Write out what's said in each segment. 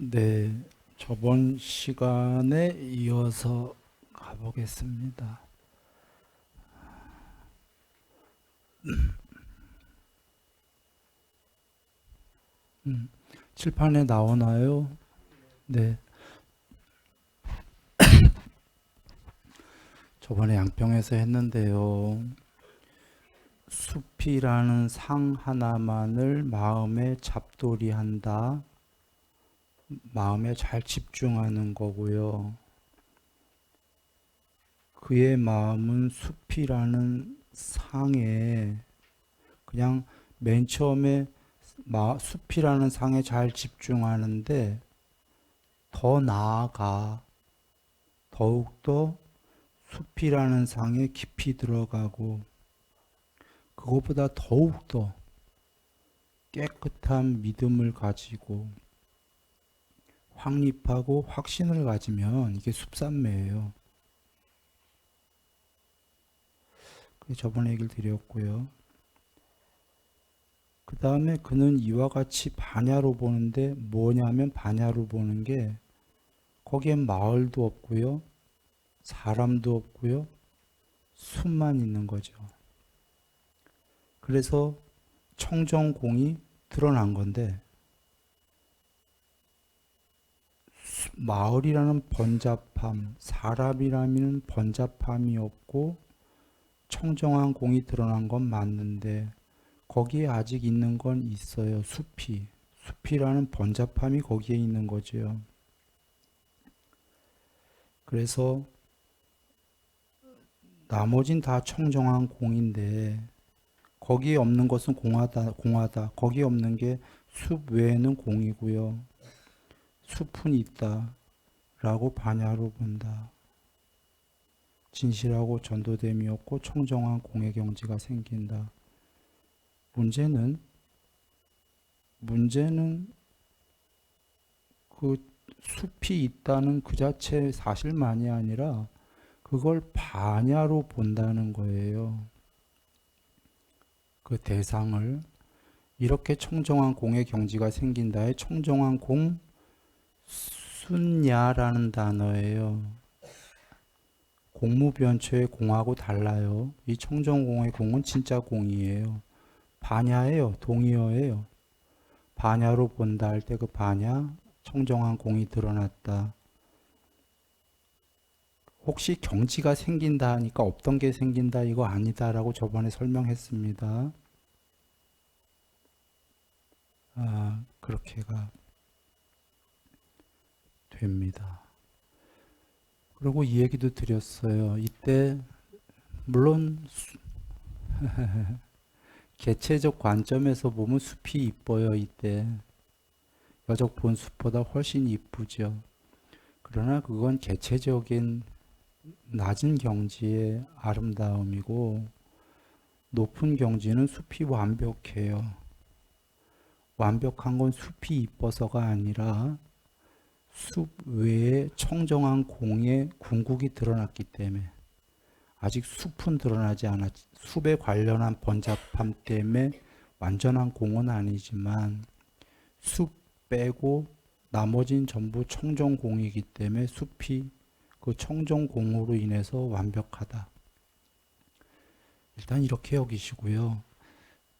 네, 저번 시간에 이어서 가보겠습니다. 칠판에 나오나요? 네, 저번에 양평에서 했는데요. 숲이라는 상 하나만을 마음에 잡돌이한다. 마음에 잘 집중하는 거고요. 그의 마음은 숲이라는 상에 그냥 맨 처음에 숲이라는 상에 잘 집중하는데 더 나아가 더욱더 숲이라는 상에 깊이 들어가고 그것보다 더욱더 깨끗한 믿음을 가지고 확립하고 확신을 가지면 이게 숲산매예요. 그게 저번에 얘기를 드렸고요. 그 다음에 그는 이와 같이 반야로 보는데 뭐냐면 반야로 보는 게 거기엔 마을도 없고요. 사람도 없고요. 숲만 있는 거죠. 그래서 청정공이 드러난 건데 마을이라는 번잡함, 사람이라는 번잡함이 없고 청정한 공이 드러난 건 맞는데 거기에 아직 있는 건 있어요. 숲이. 숲이라는 번잡함이 거기에 있는 거죠. 그래서 나머진 다 청정한 공인데 거기에 없는 것은 공하다, 공하다. 거기에 없는 게 숲 외에는 공이고요. 숲은 있다. 라고 반야로 본다. 진실하고 전도됨이 없고 청정한 공의 경지가 생긴다. 문제는 그 숲이 있다는 그 자체 사실만이 아니라 그걸 반야로 본다는 거예요. 그 대상을 이렇게 청정한 공의 경지가 생긴다에 청정한 공 순야라는 단어예요. 공무변초의 공하고 달라요. 이 청정공의 공은 진짜 공이에요. 반야예요. 동의어예요. 반야로 본다 할 때 그 반야 청정한 공이 드러났다. 혹시 경지가 생긴다 하니까 없던 게 생긴다 이거 아니다라고 저번에 설명했습니다. 그렇게가 됩니다. 그리고 이 얘기도 드렸어요. 이때 물론 개체적 관점에서 보면 숲이 이뻐요. 이때 여적 본 숲보다 훨씬 이쁘죠. 그러나 그건 개체적인 낮은 경지의 아름다움이고 높은 경지는 숲이 완벽해요. 완벽한 건 숲이 이뻐서가 아니라 숲 외에 청정한 공의 궁극이 드러났기 때문에 아직 숲은 드러나지 않았지. 숲에 관련한 번잡함 때문에 완전한 공은 아니지만 숲 빼고 나머진 전부 청정공이기 때문에 숲이 그 청정공으로 인해서 완벽하다. 일단 이렇게 여기시고요.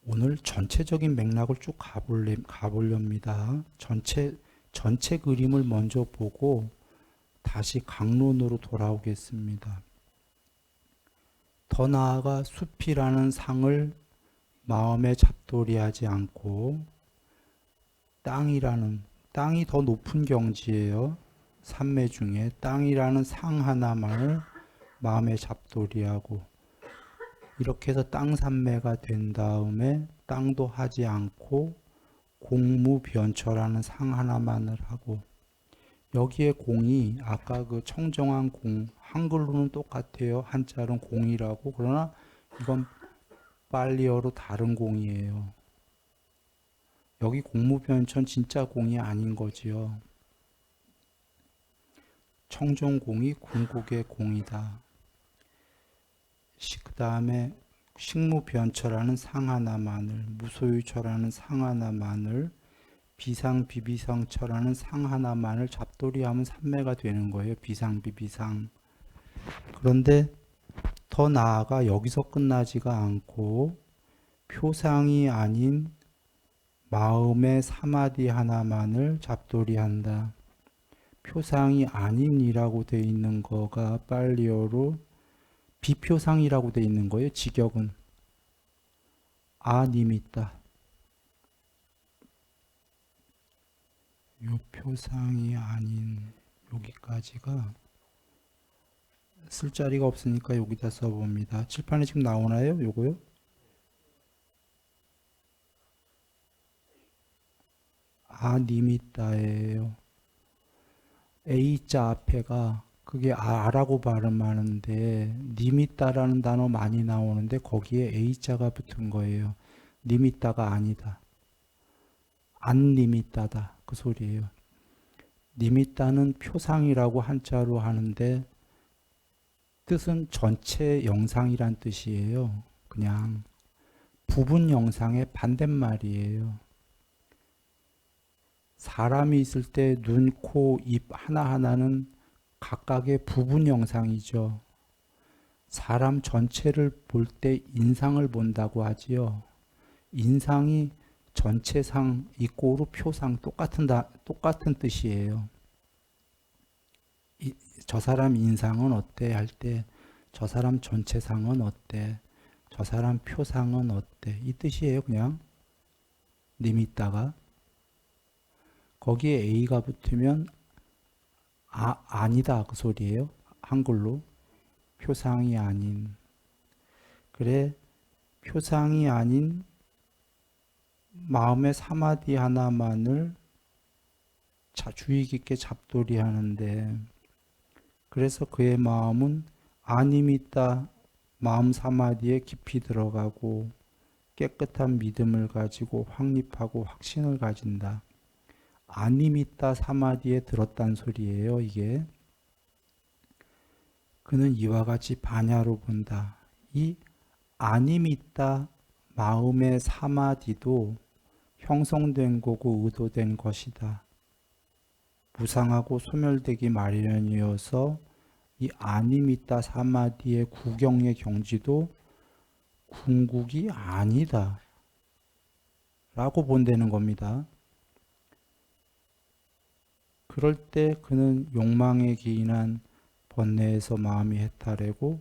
오늘 전체적인 맥락을 쭉 가보렵니다. 전체 그림을 먼저 보고 다시 강론으로 돌아오겠습니다. 더 나아가 숲이라는 상을 마음에 잡돌이하지 않고 땅이 더 높은 경지예요. 산매 중에 땅이라는 상 하나만을 마음에 잡돌이하고 이렇게 해서 땅 산매가 된 다음에 땅도 하지 않고 공무변처라는 상 하나만을 하고 여기에 공이 아까 그 청정한 공 한글로는 똑같아요. 한자로는 공이라고 그러나 이건 빨리어로 다른 공이에요. 여기 공무변천 진짜 공이 아닌 거지요. 청정공이 궁극의 공이다. 그 다음에 식무변처라는 상 하나만을 무소유처라는 상 하나만을 비상, 비비상처라는 상 하나만을 잡돌이하면 삼매가 되는 거예요. 비상, 비비상. 그런데 더 나아가 여기서 끝나지가 않고 표상이 아닌 마음의 사마디 하나만을 잡돌이한다. 표상이 아닌이라고 돼 있는 거가 빨리어로 비표상이라고 돼 있는 거예요. 직역은 아니미따. 요 표상이 아닌 여기까지가 쓸 자리가 없으니까 여기다 써봅니다. 칠판에 지금 나오나요? 요거요? 아니미따예요. A자 앞에가 그게 아라고 발음하는데 니미따라는 단어 많이 나오는데 거기에 A자가 붙은 거예요. 니미따가 아니다. 안 니미따다. 그 소리예요. 니미따는 표상이라고 한자로 하는데 뜻은 전체 영상이란 뜻이에요. 그냥 부분 영상의 반대말이에요. 사람이 있을 때 눈, 코, 입 하나하나는 각각의 부분 영상이죠. 사람 전체를 볼 때 인상을 본다고 하지요. 인상이 전체상 이꼬르 표상 똑같은 뜻이에요. 저 사람 인상은 어때 할 때 저 사람 전체상은 어때? 저 사람 표상은 어때? 이 뜻이에요. 그냥 니미따가 거기에 A가 붙으면 아니다 그 소리예요. 한글로 표상이 아닌. 그래 표상이 아닌 마음의 사마디 하나만을 주의 깊게 잡돌이 하는데 그래서 그의 마음은 아니미따 마음 사마디에 깊이 들어가고 깨끗한 믿음을 가지고 확립하고 확신을 가진다. 아니미따 사마디에 들었단 소리예요. 이게 그는 이와 같이 반야로 본다. 이 아니미따 마음의 사마디도 형성된 거고 의도된 것이다. 무상하고 소멸되기 마련이어서 이 아니미따 사마디의 구경의 경지도 궁극이 아니다. 라고 본다는 겁니다. 그럴 때 그는 욕망에 기인한 번뇌에서 마음이 해탈하고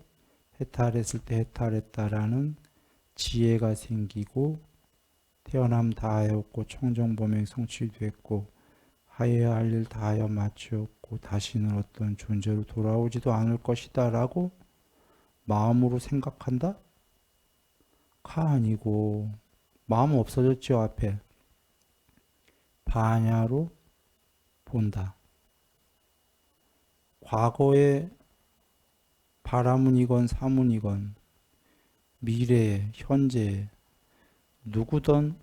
해탈했을 때 해탈했다라는 지혜가 생기고 태어남 다하였고 청정범행 성취됐고 하여야 할 일 다하여 마치었고 다시는 어떤 존재로 돌아오지도 않을 것이다 라고 마음으로 생각한다? 가 아니고 마음 없어졌죠. 앞에 반야로 본다. 과거의 바라문이건 사문이건 미래, 현재 누구든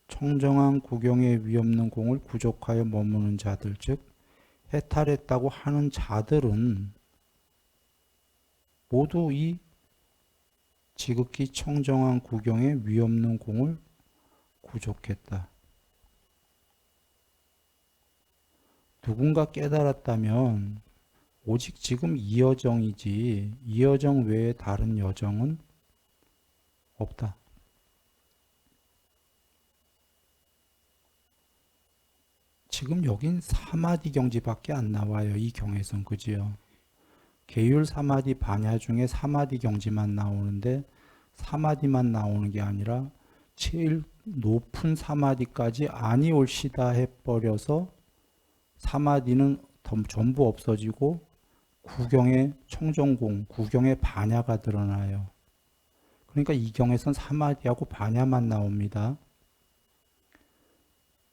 청정한 구경에 위없는 공을 구족하여 머무는 자들, 즉 해탈했다고 하는 자들은 모두 이 지극히 청정한 구경에 위없는 공을 구족했다. 누군가 깨달았다면 오직 지금 이 여정이지 이 여정 외에 다른 여정은 없다. 지금 여긴 사마디 경지밖에 안 나와요. 이 경에선 그지요. 계율 사마디 반야 중에 사마디 경지만 나오는데 사마디만 나오는 게 아니라 제일 높은 사마디까지 아니 올시다 해버려서 사마디는 전부 없어지고 구경의 청정공, 구경의 반야가 드러나요. 그러니까 이 경에선 사마디하고 반야만 나옵니다.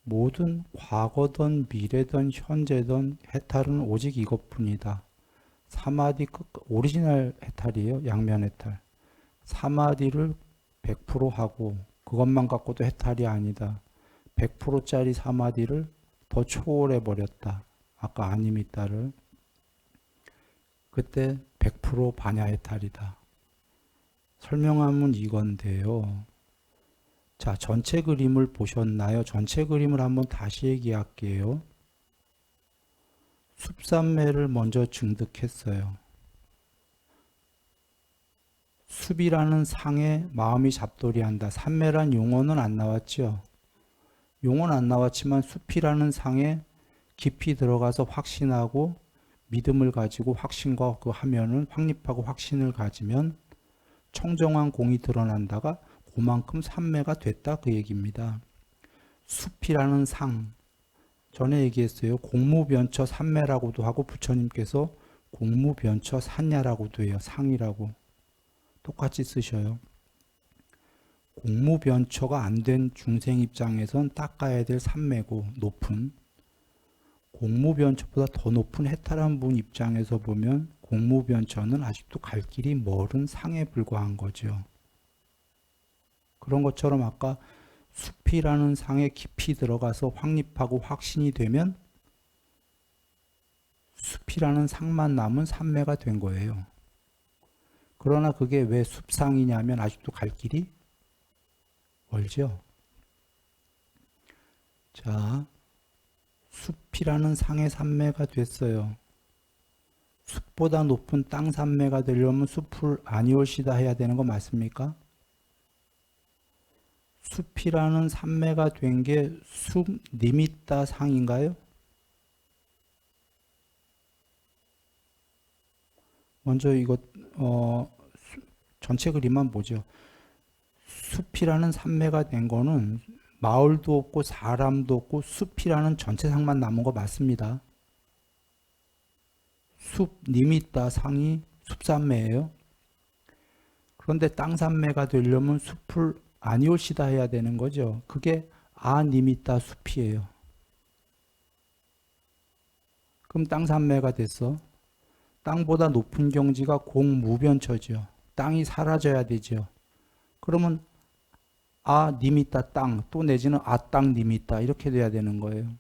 모든 과거든 미래든 현재든 해탈은 오직 이것뿐이다. 사마디 오리지널 해탈이에요. 양면 해탈. 사마디를 100% 하고 그것만 갖고도 해탈이 아니다. 100%짜리 사마디를 더 초월해 버렸다. 아까 아니미따를. 그때 100% 반야 해탈이다. 설명하면 이건데요. 자, 전체 그림을 보셨나요? 전체 그림을 한번 다시 얘기할게요. 숲산매를 먼저 증득했어요. 숲이라는 상에 마음이 잡돌이한다. 산매란 용어는 안 나왔죠. 용어는 안 나왔지만 숲이라는 상에 깊이 들어가서 확신하고 믿음을 가지고 확신과 그 하면은 확립하고 확신을 가지면 청정한 공이 드러난다가 그만큼 산매가 됐다 그 얘기입니다. 숲이라는 상, 전에 얘기했어요. 공무변처 산매라고도 하고 부처님께서 공무변처 산야라고도 해요. 상이라고. 똑같이 쓰셔요. 공무변처가 안 된 중생 입장에선 닦아야 될 산매고 높은, 공무변처보다 더 높은 해탈한 분 입장에서 보면 공무변처는 아직도 갈 길이 멀은 상에 불과한 거죠. 그런 것처럼 아까 숲이라는 상에 깊이 들어가서 확립하고 확신이 되면 숲이라는 상만 남은 산매가 된 거예요. 그러나 그게 왜 숲상이냐면 아직도 갈 길이 멀죠. 자, 숲이라는 상의 산매가 됐어요. 숲보다 높은 땅 산매가 되려면 숲을 아니올시다 해야 되는 거 맞습니까? 숲이라는 산매가 된 게 숲 니미따 상인가요? 먼저 이거 전체 그림만 보죠. 숲이라는 산매가 된 거는 마을도 없고 사람도 없고 숲이라는 전체상만 남은 거 맞습니다. 숲 니미따 상이 숲산매예요. 그런데 땅산매가 되려면 숲을 아니올시다 해야 되는 거죠. 그게 아니미따 숲이에요. 그럼 땅산매가 됐어. 땅보다 높은 경지가 공무변처죠. 땅이 사라져야 되죠. 그러면 아니미따 땅, 또 내지는 아땅 니미따 이렇게 돼야 되는 거예요.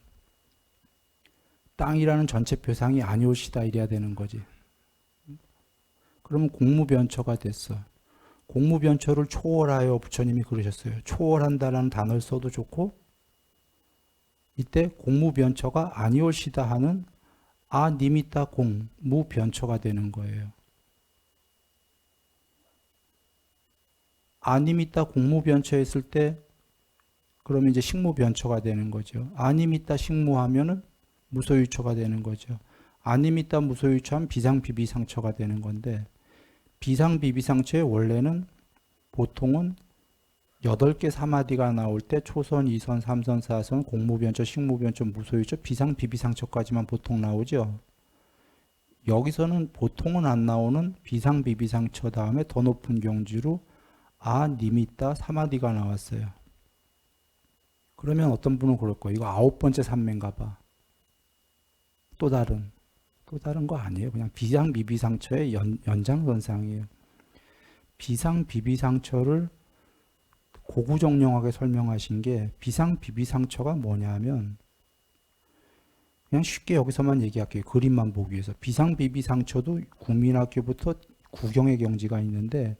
땅이라는 전체 표상이 아니올시다 이래야 되는 거지. 그러면 공무변처가 됐어. 공무변처를 초월하여 부처님이 그러셨어요. 초월한다라는 단어를 써도 좋고 이때 공무변처가 아니올시다 하는 아니미따 공무변처가 되는 거예요. 아니미따 공무변처 했을 때 그러면 이제 식무변처가 되는 거죠. 아니미따 식무하면은 무소유처가 되는 거죠. 아니미따 무소유처하면 비상비비상처가 되는 건데 비상비비상처의 원래는 보통은 8개 사마디가 나올 때 초선, 2선, 3선, 4선, 공무변처, 식무변처, 무소유처, 비상비비상처까지만 보통 나오죠. 여기서는 보통은 안 나오는 비상비비상처 다음에 더 높은 경지로 아니미따 사마디가 나왔어요. 그러면 어떤 분은 그럴 거예요. 이거 9번째 산매인가 봐. 또 다른 거 아니에요. 그냥 비상비비상처의 연장선상이에요. 비상비비상처를 고구정령하게 설명하신 게 비상비비상처가 뭐냐면 그냥 쉽게 여기서만 얘기할게요. 그림만 보기 위해서. 비상비비상처도 국민학교부터 구경의 경지가 있는데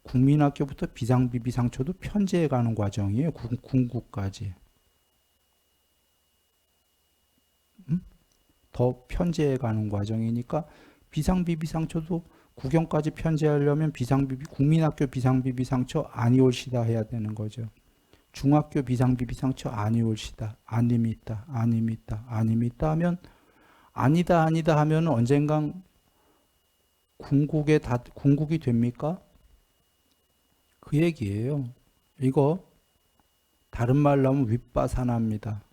국민학교부터 비상비비상처도 편제해 가는 과정이에요. 궁극까지. 더 편제해 가는 과정이니까 비상비비상처도 구경까지 편제하려면 국민학교 비상비비상처 아니올시다 해야 되는 거죠. 중학교 비상비비상처 아니올시다. 아니미따 하면 아니다 하면 언젠간 궁극이 됩니까? 그 얘기예요. 이거 다른 말로 하면 윗바사나입니다.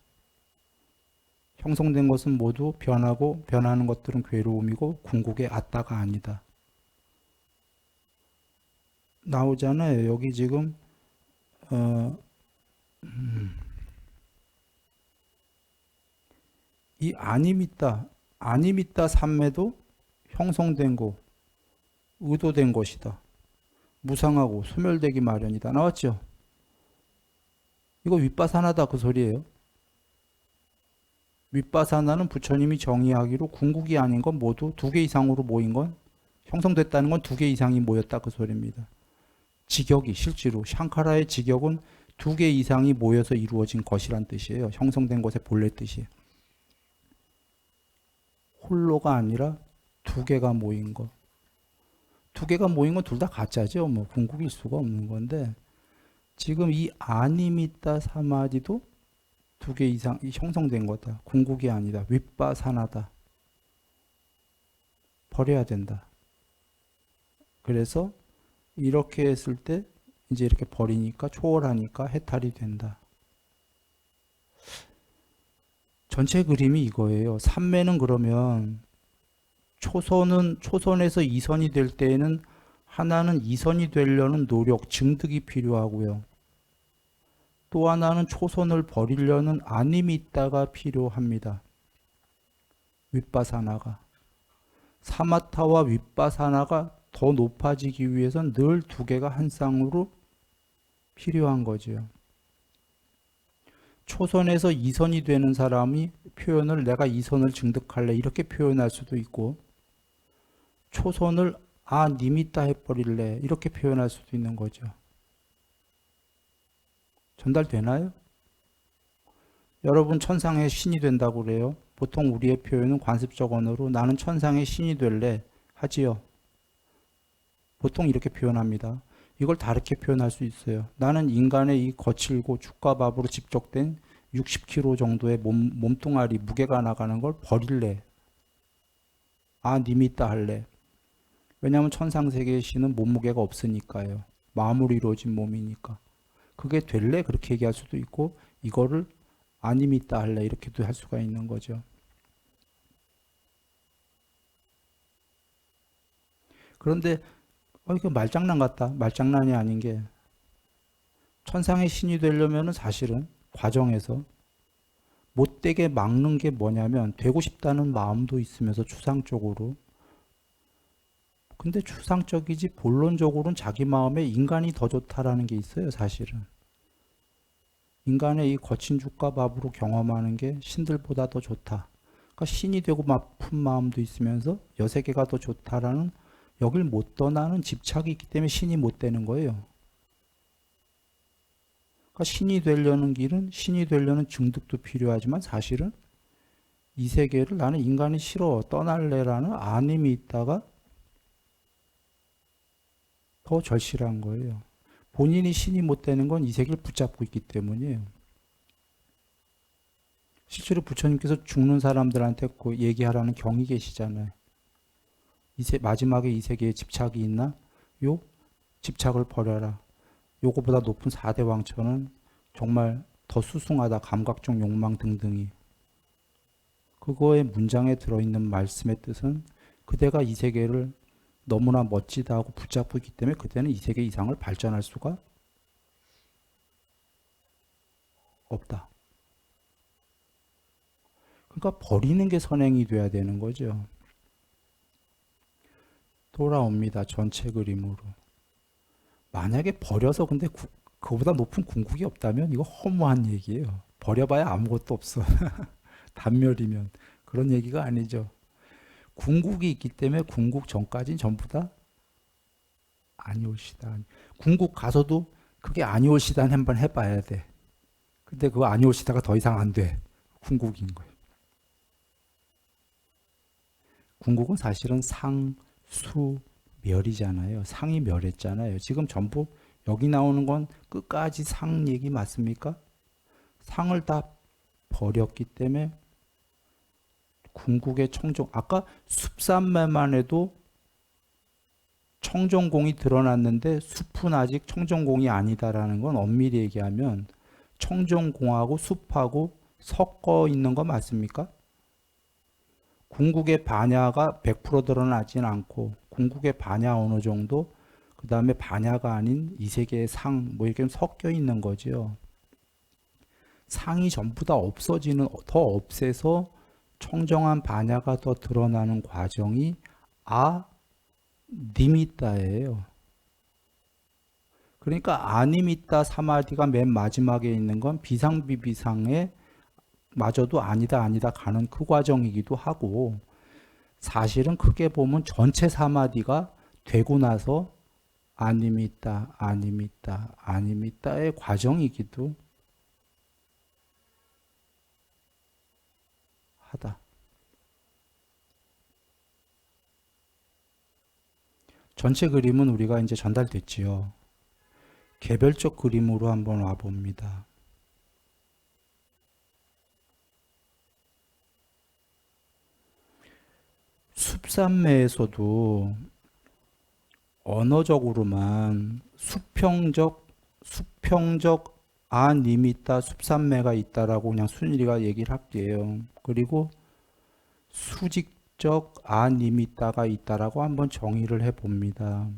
형성된 것은 모두 변하고 변하는 것들은 괴로움이고 궁극의 아따가 아니다. 나오잖아요. 여기 지금 이 아니미따 삼매도 형성된 거, 의도된 것이다. 무상하고 소멸되기 마련이다. 나왔죠? 이거 윗바사나다 그 소리예요. 윗바사나는 부처님이 정의하기로 궁극이 아닌 건 모두 2개 이상으로 모인 건 형성됐다는 건 2개 이상이 모였다 그 소리입니다. 직역이 실제로 샹카라의 직역은 두 개 이상이 모여서 이루어진 것이란 뜻이에요. 형성된 것의 본래 뜻이. 홀로가 아니라 두 개가 모인 거. 두 개가 모인 건 둘 다 가짜죠. 뭐 궁극일 수가 없는 건데 지금 이 아니미따 사마디도 두 개 이상 형성된 거다. 궁극이 아니다. 윗바사나다. 버려야 된다. 그래서 이렇게 했을 때 이제 이렇게 버리니까 초월하니까 해탈이 된다. 전체 그림이 이거예요. 삼매는 그러면 초선에서 이선이 될 때에는 하나는 이선이 되려는 노력, 증득이 필요하고요. 또 하나는 초선을 버리려는 아니미따가 필요합니다. 윗바사나가. 사마타와 윗바사나가 더 높아지기 위해선 늘 두 개가 한 쌍으로 필요한 거죠. 초선에서 이선이 되는 사람이 표현을 내가 이선을 증득할래 이렇게 표현할 수도 있고 초선을 니미따 해버릴래 이렇게 표현할 수도 있는 거죠. 전달되나요? 여러분 천상의 신이 된다고 그래요. 보통 우리의 표현은 관습적 언어로 나는 천상의 신이 될래 하지요. 보통 이렇게 표현합니다. 이걸 다르게 표현할 수 있어요. 나는 인간의 이 거칠고 죽과 밥으로 집적된 60kg 정도의 몸뚱아리 무게가 나가는 걸 버릴래. 니미따 할래. 왜냐하면 천상세계의 신은 몸무게가 없으니까요. 마음으로 이루어진 몸이니까. 그게 될래? 그렇게 얘기할 수도 있고 이거를 아니미따 할래 이렇게도 할 수가 있는 거죠. 그런데 이거 말장난 같다. 말장난이 아닌 게 천상의 신이 되려면 사실은 과정에서 못되게 막는 게 뭐냐면 되고 싶다는 마음도 있으면서 추상적으로 근데 추상적이지 본론적으로는 자기 마음에 인간이 더 좋다라는 게 있어요. 사실은 인간의 이 거친 죽과 밥으로 경험하는 게 신들보다 더 좋다. 그러니까 신이 되고 싶은 마음도 있으면서 여세계가 더 좋다라는 여길 못 떠나는 집착이 있기 때문에 신이 못 되는 거예요. 그러니까 신이 되려는 길은 신이 되려는 증득도 필요하지만 사실은 이 세계를 나는 인간이 싫어 떠날래라는 아님이 있다가 더 절실한 거예요. 본인이 신이 못 되는 건 이 세계를 붙잡고 있기 때문이에요. 실제로 부처님께서 죽는 사람들한테 얘기하라는 경이 계시잖아요. 마지막에 이 세계에 집착이 있나? 요 집착을 버려라. 요거보다 높은 4대 왕처는 정말 더 수승하다. 감각적 욕망 등등이. 그거의 문장에 들어있는 말씀의 뜻은 그대가 이 세계를 너무나 멋지다 하고 붙잡고 있기 때문에 그때는 이 세계 이상을 발전할 수가 없다. 그러니까 버리는 게 선행이 돼야 되는 거죠. 돌아옵니다. 전체 그림으로. 만약에 버려서 근데 그거보다 높은 궁극이 없다면 이거 허무한 얘기예요. 버려봐야 아무것도 없어. 단멸이면. 그런 얘기가 아니죠. 궁극이 있기 때문에 궁극 전까지는 전부 다 아니올시다. 궁극 가서도 그게 아니올시다 한번 해봐야 돼. 근데 그거 아니올시다가 더 이상 안 돼. 궁극인 거예요. 궁극은 사실은 상, 수, 멸이잖아요. 상이 멸했잖아요. 지금 전부 여기 나오는 건 끝까지 상 얘기 맞습니까? 상을 다 버렸기 때문에 궁극의 청정, 아까 숲산매만 해도 청정공이 드러났는데 숲은 아직 청정공이 아니다라는 건 엄밀히 얘기하면 청정공하고 숲하고 섞어 있는 거 맞습니까? 궁극의 반야가 100% 드러나진 않고 궁극의 반야 어느 정도 그 다음에 반야가 아닌 이 세계의 상 뭐 이렇게 섞여 있는 거죠. 상이 전부 다 없어지는 더 없애서 청정한 반야가 더 드러나는 과정이 니미따예요. 그러니까 아니미따 사마디가 맨 마지막에 있는 건 비상비비상에 마저도 아니다 가는 그 과정이기도 하고 사실은 크게 보면 전체 사마디가 되고 나서 아닙니다. 아닙니다. 아닙니다의 과정이기도 하다. 전체 그림은 우리가 이제 전달됐지요. 개별적 그림으로 한번 와봅니다. 숲산매에서도 언어적으로만 수평적 안임이 있다, 숲산매가 있다라고 그냥 순일이가 얘기를 할게요. 그리고 수직적 안임이 있다가 있다라고 한번 정의를 해봅니다.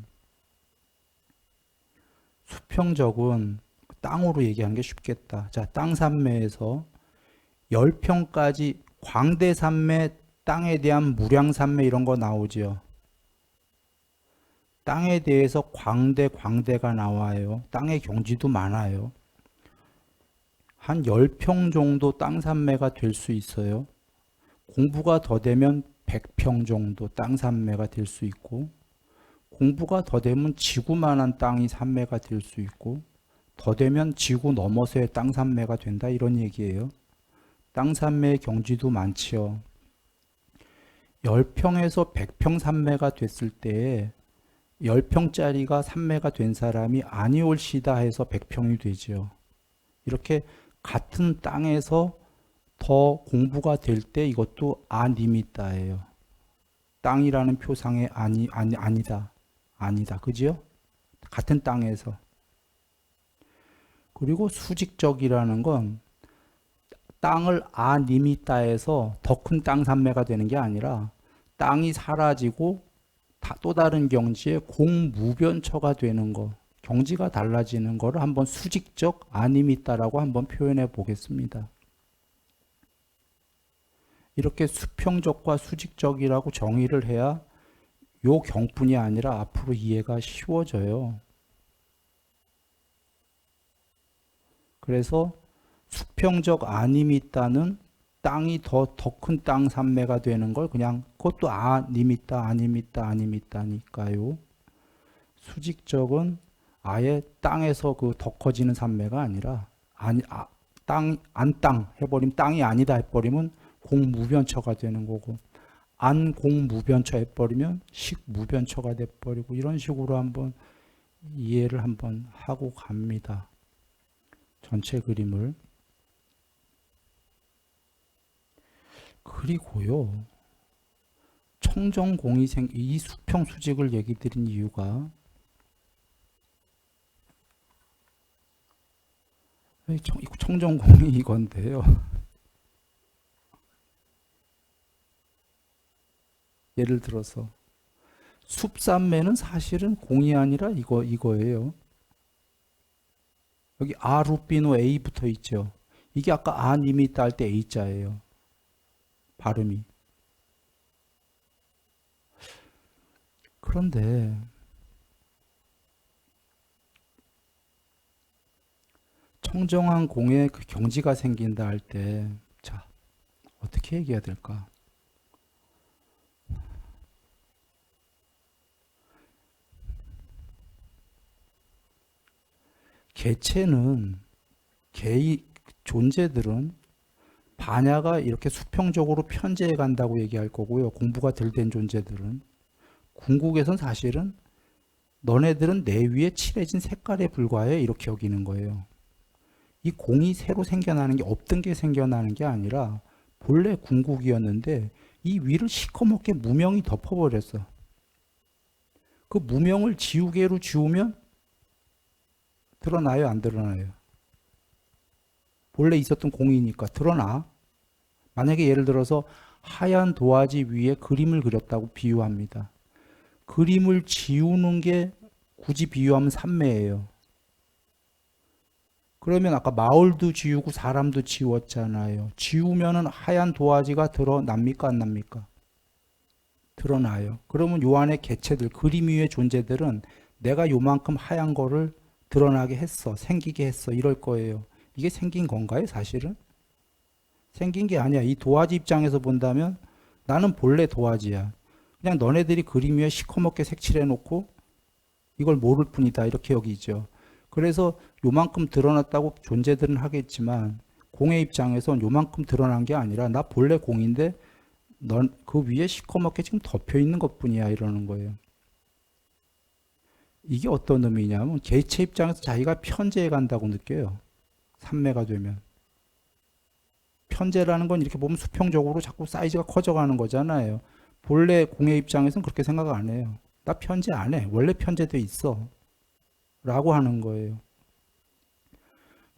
수평적은 땅으로 얘기하는 게 쉽겠다. 자, 땅산매에서 10평까지 광대산매, 땅에 대한 무량산매 이런 거 나오죠. 땅에 대해서 광대가 나와요. 땅의 경지도 많아요. 한 10평 정도 땅산매가 될 수 있어요. 공부가 더 되면 100평 정도 땅산매가 될 수 있고, 공부가 더 되면 지구만한 땅이 산매가 될 수 있고, 더 되면 지구 넘어서의 땅산매가 된다 이런 얘기예요. 땅산매의 경지도 많지요. 10평에서 100평 산매가 됐을 때에 10평짜리가 산매가 된 사람이 아니올시다 해서 100평이 되죠. 이렇게 같은 땅에서 더 공부가 될 때 이것도 아니미다예요. 땅이라는 표상에 아니다. 그죠? 같은 땅에서. 그리고 수직적이라는 건 땅을 아니미다에서 더 큰 땅 산매가 되는 게 아니라 땅이 사라지고 또 다른 경지에 공무변처가 되는 거, 경지가 달라지는 거를 한번 수직적 아니미다라고 한번 표현해 보겠습니다. 이렇게 수평적과 수직적이라고 정의를 해야 요 경뿐이 아니라 앞으로 이해가 쉬워져요. 그래서 수평적 안임이 있다는 땅이 더 큰 땅 산매가 되는 걸 그냥 그것도 아님있다니까요. 수직적은 아예 땅에서 그 더 커지는 산매가 아니라 땅 해버리면 땅이 아니다 해버리면 공무변처가 되는 거고, 안 공무변처 해버리면 식무변처가 돼버리고, 이런 식으로 한번 이해를 한번 하고 갑니다. 전체 그림을. 그리고요, 청정공이 이 수평수직을 얘기 드린 이유가 청정공이 이건데요. 예를 들어서 숲산매는 사실은 공이 아니라 이거예요. 여기 아, 루비노 A 붙어 있죠. 이게 아까 아님이 있다 할 때 A자예요. 발음이. 그런데 청정한 공에 그 경지가 생긴다 할 때, 자, 어떻게 얘기해야 될까? 개체는, 존재들은 반야가 이렇게 수평적으로 편재해 간다고 얘기할 거고요. 공부가 덜 된 존재들은. 궁극에선 사실은 너네들은 내 위에 칠해진 색깔에 불과해 이렇게 여기는 거예요. 이 공이 새로 생겨나는 게 없던 게 생겨나는 게 아니라 본래 궁극이었는데 이 위를 시커멓게 무명이 덮어버렸어. 그 무명을 지우개로 지우면 드러나요, 안 드러나요? 본래 있었던 공이니까 드러나. 만약에 예를 들어서 하얀 도화지 위에 그림을 그렸다고 비유합니다. 그림을 지우는 게 굳이 비유하면 산매예요. 그러면 아까 마을도 지우고 사람도 지웠잖아요. 지우면은 하얀 도화지가 드러납니까, 안 납니까? 드러나요. 그러면 요 안에 개체들, 그림 위의 존재들은 내가 요만큼 하얀 거를 드러나게 했어, 생기게 했어, 이럴 거예요. 이게 생긴 건가요, 사실은? 생긴 게 아니야. 이 도화지 입장에서 본다면 나는 본래 도화지야. 그냥 너네들이 그림 위에 시커멓게 색칠해 놓고 이걸 모를 뿐이다. 이렇게 여기죠. 그래서 요만큼 드러났다고 존재들은 하겠지만 공의 입장에선 요만큼 드러난 게 아니라 나 본래 공인데 넌 그 위에 시커멓게 지금 덮여 있는 것뿐이야 이러는 거예요. 이게 어떤 의미냐면 개체 입장에서 자기가 편재해 간다고 느껴요. 삼매가 되면. 편재라는 건 이렇게 보면 수평적으로 자꾸 사이즈가 커져가는 거잖아요. 본래 공의 입장에서는 그렇게 생각 안 해요. 나 편재 안 해. 원래 편재돼 있어. 라고 하는 거예요.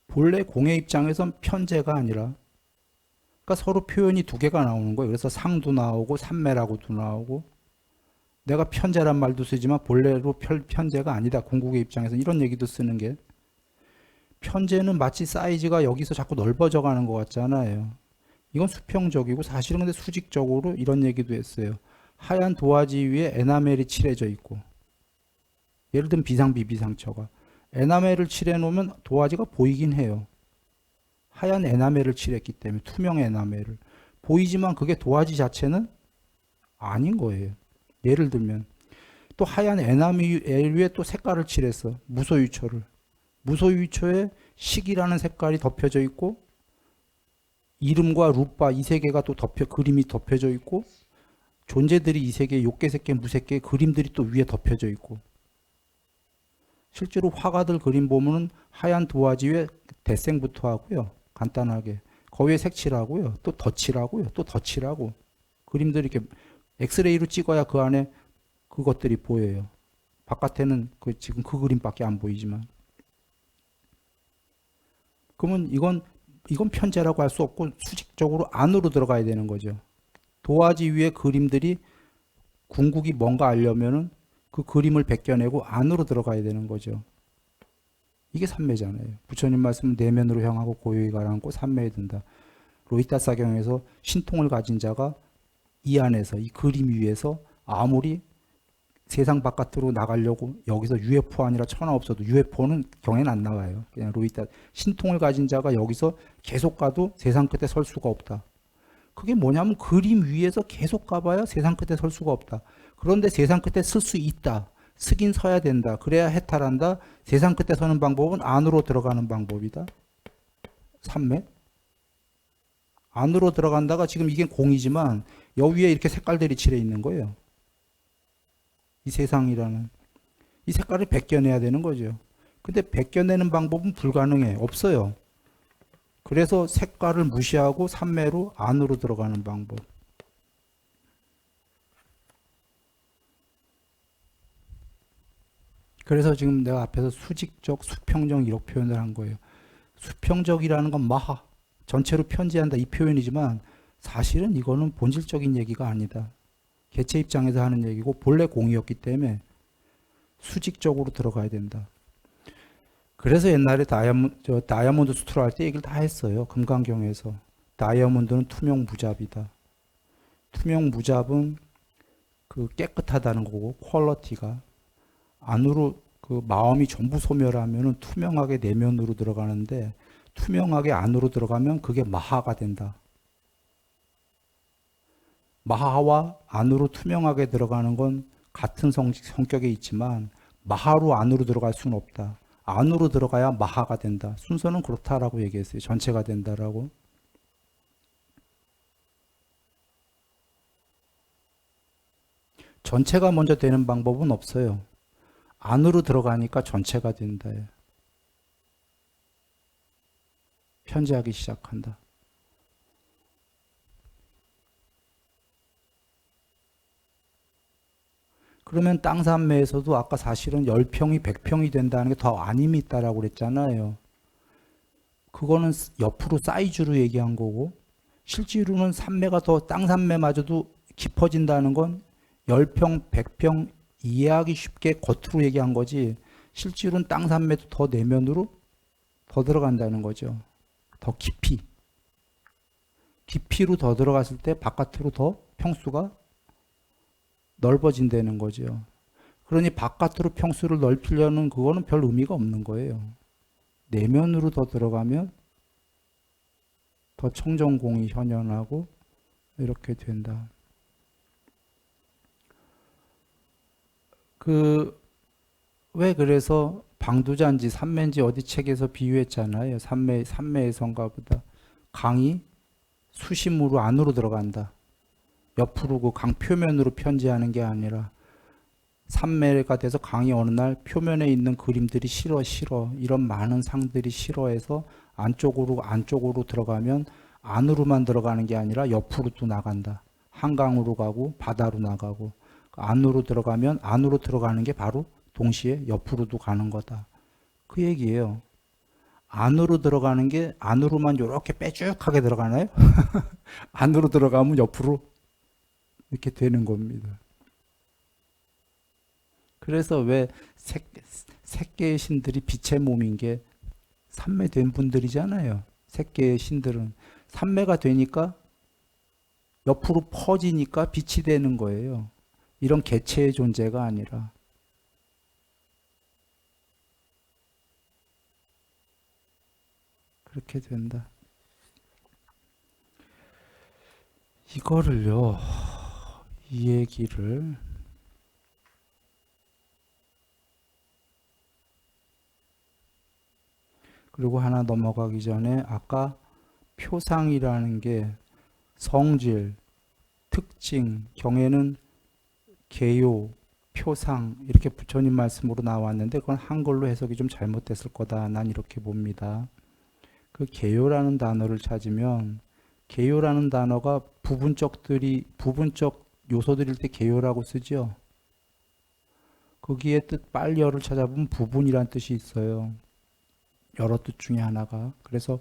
본래 공의 입장에선 편재가 아니라 그러니까 서로 표현이 두 개가 나오는 거예요. 그래서 상도 나오고 삼매라고도 나오고 내가 편재란 말도 쓰지만 본래로 편재가 아니다. 궁극의 입장에서 이런 얘기도 쓰는 게 편재는 마치 사이즈가 여기서 자꾸 넓어져 가는 것 같잖아요. 이건 수평적이고 사실은 근데 수직적으로 이런 얘기도 했어요. 하얀 도화지 위에 에나멜이 칠해져 있고 예를 들면 비상비비상처가 에나멜을 칠해 놓으면 도화지가 보이긴 해요. 하얀 에나멜을 칠했기 때문에 투명 에나멜을 보이지만 그게 도화지 자체는 아닌 거예요. 예를 들면 또 하얀 에나멜 위에 또 색깔을 칠했어. 무소유초를. 무소유초에 식이라는 색깔이 덮여져 있고 이름과 루파 이 세 개가 또 그림이 덮여져 있고 존재들이 이 세 개, 욕계 세 개, 무세 개 그림들이 또 위에 덮여져 있고 실제로 화가들 그림 보면은 하얀 도화지 위에 대생부터 하고요. 간단하게. 거기에 색칠하고요. 또 덧칠하고요. 또 덧칠하고 그림들이 이렇게 엑스레이로 찍어야 그 안에 그것들이 보여요. 바깥에는 지금 그 그림밖에 안 보이지만. 그러면 이건 편재라고 할 수 없고 수직적으로 안으로 들어가야 되는 거죠. 도화지 위에 그림들이 궁극이 뭔가 알려면은 그 그림을 벗겨내고 안으로 들어가야 되는 거죠. 이게 삼매잖아요. 부처님 말씀은 내면으로 향하고 고요히 가라앉고 삼매에 든다. 로히타사경에서 신통을 가진 자가 이 안에서 이 그림 위에서 아무리 세상 바깥으로 나가려고 여기서 UFO 아니라 천하 없어도 UFO는 경에는 안 나와요. 그냥 로히타 신통을 가진 자가 여기서 계속 가도 세상 끝에 설 수가 없다. 그게 뭐냐면 그림 위에서 계속 가봐야 세상 끝에 설 수가 없다. 그런데 세상 끝에 설 수 있다. 서긴 서야 된다. 그래야 해탈한다. 세상 끝에 서는 방법은 안으로 들어가는 방법이다. 삼매. 안으로 들어간다가 지금 이게 공이지만 여기 위에 이렇게 색깔들이 칠해 있는 거예요. 이 세상이라는. 이 색깔을 벗겨내야 되는 거죠. 근데 벗겨내는 방법은 불가능해. 없어요. 그래서 색깔을 무시하고 삼매로 안으로 들어가는 방법. 그래서 지금 내가 앞에서 수직적, 수평적 이렇게 표현을 한 거예요. 수평적이라는 건 마하, 전체로 편재한다 이 표현이지만 사실은 이거는 본질적인 얘기가 아니다. 개체 입장에서 하는 얘기고 본래 공이었기 때문에 수직적으로 들어가야 된다. 그래서 옛날에 다이아몬드 수트로 할 때 얘기를 다 했어요. 금강경에서. 다이아몬드는 투명 무잡이다. 투명 무잡은 그 깨끗하다는 거고 퀄러티가 안으로 그 마음이 전부 소멸하면은 투명하게 내면으로 들어가는데 투명하게 안으로 들어가면 그게 마하가 된다. 마하와 안으로 투명하게 들어가는 건 같은 성격에 있지만 마하로 안으로 들어갈 수는 없다. 안으로 들어가야 마하가 된다. 순서는 그렇다라고 얘기했어요. 전체가 된다라고. 전체가 먼저 되는 방법은 없어요. 안으로 들어가니까 전체가 된다. 편재하기 시작한다. 그러면 땅산매에서도 아까 사실은 10평이 100평이 된다는 게 더 안임이 있다라고 그랬잖아요. 그거는 옆으로 사이즈로 얘기한 거고 실제로는 산매가 더 땅산매마저도 깊어진다는 건 10평, 100평 이해하기 쉽게 겉으로 얘기한 거지 실제로는 땅산매도 더 내면으로 더 들어간다는 거죠. 더 깊이로 더 들어갔을 때 바깥으로 더 평수가 넓어진다는 거죠. 그러니 바깥으로 평수를 넓히려는 그거는 별 의미가 없는 거예요. 내면으로 더 들어가면 더 청정공이 현현하고 이렇게 된다. 왜 그래서 방두잔지, 삼매인지 어디 책에서 비유했잖아요. 삼매의 성가 보다 강이 수심으로 안으로 들어간다. 옆으로 그 강 표면으로 편지하는 게 아니라 산매가 돼서 강이 어느 날 표면에 있는 그림들이 싫어 이런 많은 상들이 싫어해서 안쪽으로 들어가면 안으로만 들어가는 게 아니라 옆으로도 나간다. 한강으로 가고 바다로 나가고 안으로 들어가면 안으로 들어가는 게 바로 동시에 옆으로도 가는 거다. 그 얘기예요. 안으로 들어가는 게 안으로만 이렇게 빼쭉하게 들어가나요? 안으로 들어가면 옆으로 이렇게 되는 겁니다. 그래서 왜 색계의 신들이 빛의 몸인 게 삼매된 분들이잖아요. 색계의 신들은 삼매가 되니까 옆으로 퍼지니까 빛이 되는 거예요. 이런 개체의 존재가 아니라. 그렇게 된다. 이거를요, 이 얘기를 그리고 하나 넘어가기 전에 아까 표상이라는 게 성질, 특징, 경에는 개요, 표상 이렇게 부처님 말씀으로 나왔는데 그건 한글로 해석이 좀 잘못됐을 거다. 난 이렇게 봅니다. 그 개요라는 단어를 찾으면 개요라는 단어가 부분적 요소들일 때 개요라고 쓰죠. 거기에 뜻 빨리어를 찾아보면 부분이란 뜻이 있어요. 여러 뜻 중에 하나가. 그래서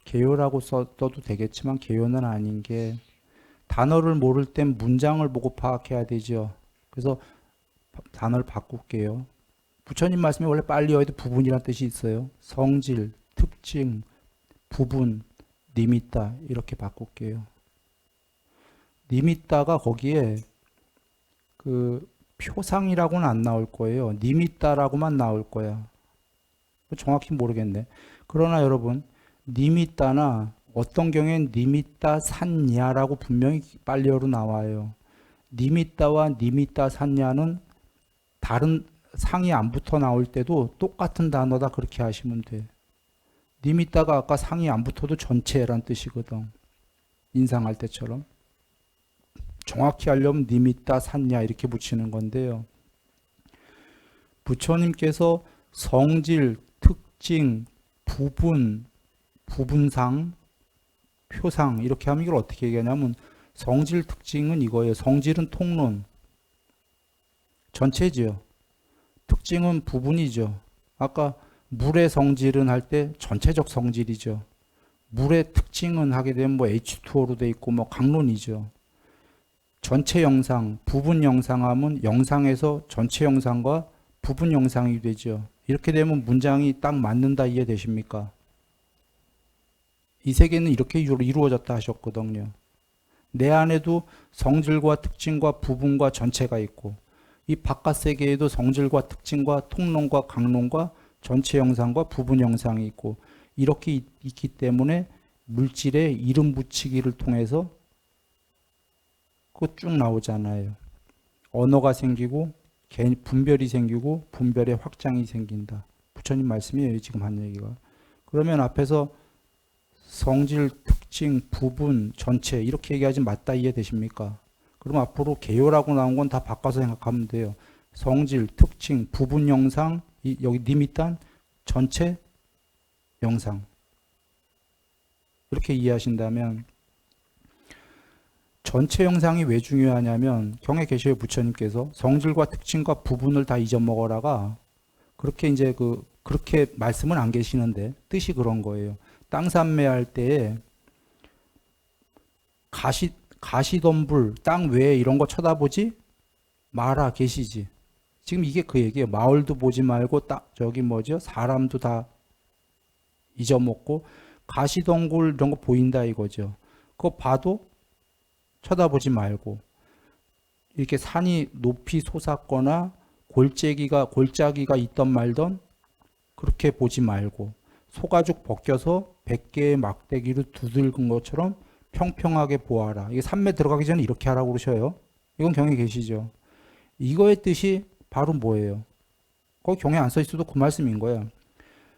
개요라고 써도 되겠지만 개요는 아닌 게 단어를 모를 땐 문장을 보고 파악해야 되죠. 그래서 단어를 바꿀게요. 부처님 말씀에 원래 빨리어에도 부분이란 뜻이 있어요. 성질, 특징, 부분, 니미따 이렇게 바꿀게요. 니미따가 거기에 그 표상이라고는 안 나올 거예요. 니미따라고만 나올 거야. 정확히 모르겠네. 그러나 여러분, 니미따나 어떤 경우엔 니미따 산야라고 분명히 빨리어로 나와요. 니미따와 니미따 산야는 다른 상이 안 붙어 나올 때도 똑같은 단어다 그렇게 하시면 돼. 니미따가 아까 상이 안 붙어도 전체란 뜻이거든. 인상할 때처럼. 정확히 하려면 니미따 산야 이렇게 붙이는 건데요. 부처님께서 성질, 특징, 부분, 부분상, 표상 이렇게 하면 이걸 어떻게 얘기하냐면 성질 특징은 이거예요. 성질은 통론, 전체죠. 특징은 부분이죠. 아까 물의 성질은 할 때 전체적 성질이죠. 물의 특징은 하게 되면 뭐 H2O로 돼 있고 뭐 강론이죠. 전체 영상, 부분 영상하면 영상에서 전체 영상과 부분 영상이 되죠. 이렇게 되면 문장이 딱 맞는다 이해되십니까? 이 세계는 이렇게 이루어졌다 하셨거든요. 내 안에도 성질과 특징과 부분과 전체가 있고 이 바깥 세계에도 성질과 특징과 통론과 강론과 전체 영상과 부분 영상이 있고 이렇게 있기 때문에 물질에 이름 붙이기를 통해서 그거 쭉 나오잖아요. 언어가 생기고 분별이 생기고 분별의 확장이 생긴다. 부처님 말씀이에요. 지금 한 얘기가. 그러면 앞에서 성질, 특징, 부분, 전체 이렇게 얘기하지 맞다 이해되십니까? 그럼 앞으로 개요라고 나온 건 다 바꿔서 생각하면 돼요. 성질, 특징, 부분 영상, 여기 니미딴 전체 영상 이렇게 이해하신다면 전체 영상이 왜 중요하냐면 경에 계셔요 부처님께서 성질과 특징과 부분을 다 잊어먹어라가 그렇게 이제 그렇게 말씀은 안 계시는데 뜻이 그런 거예요. 땅 산매할 때에 가시덤불 땅 외에 이런 거 쳐다보지 마라 계시지. 지금 이게 그 얘기예요. 마을도 보지 말고 저기 뭐죠? 사람도 다 잊어먹고 가시덤불 이런 거 보인다 이거죠. 그거 봐도 쳐다보지 말고 이렇게 산이 높이 솟았거나 골짜기가 있던 말던 그렇게 보지 말고 소가죽 벗겨서 100개의 막대기를 두들긴 것처럼 평평하게 보아라. 이게 산매 들어가기 전에 이렇게 하라고 그러셔요. 이건 경에 계시죠. 이거의 뜻이 바로 뭐예요? 거기 경에 안 써 있어도 그 말씀인 거야.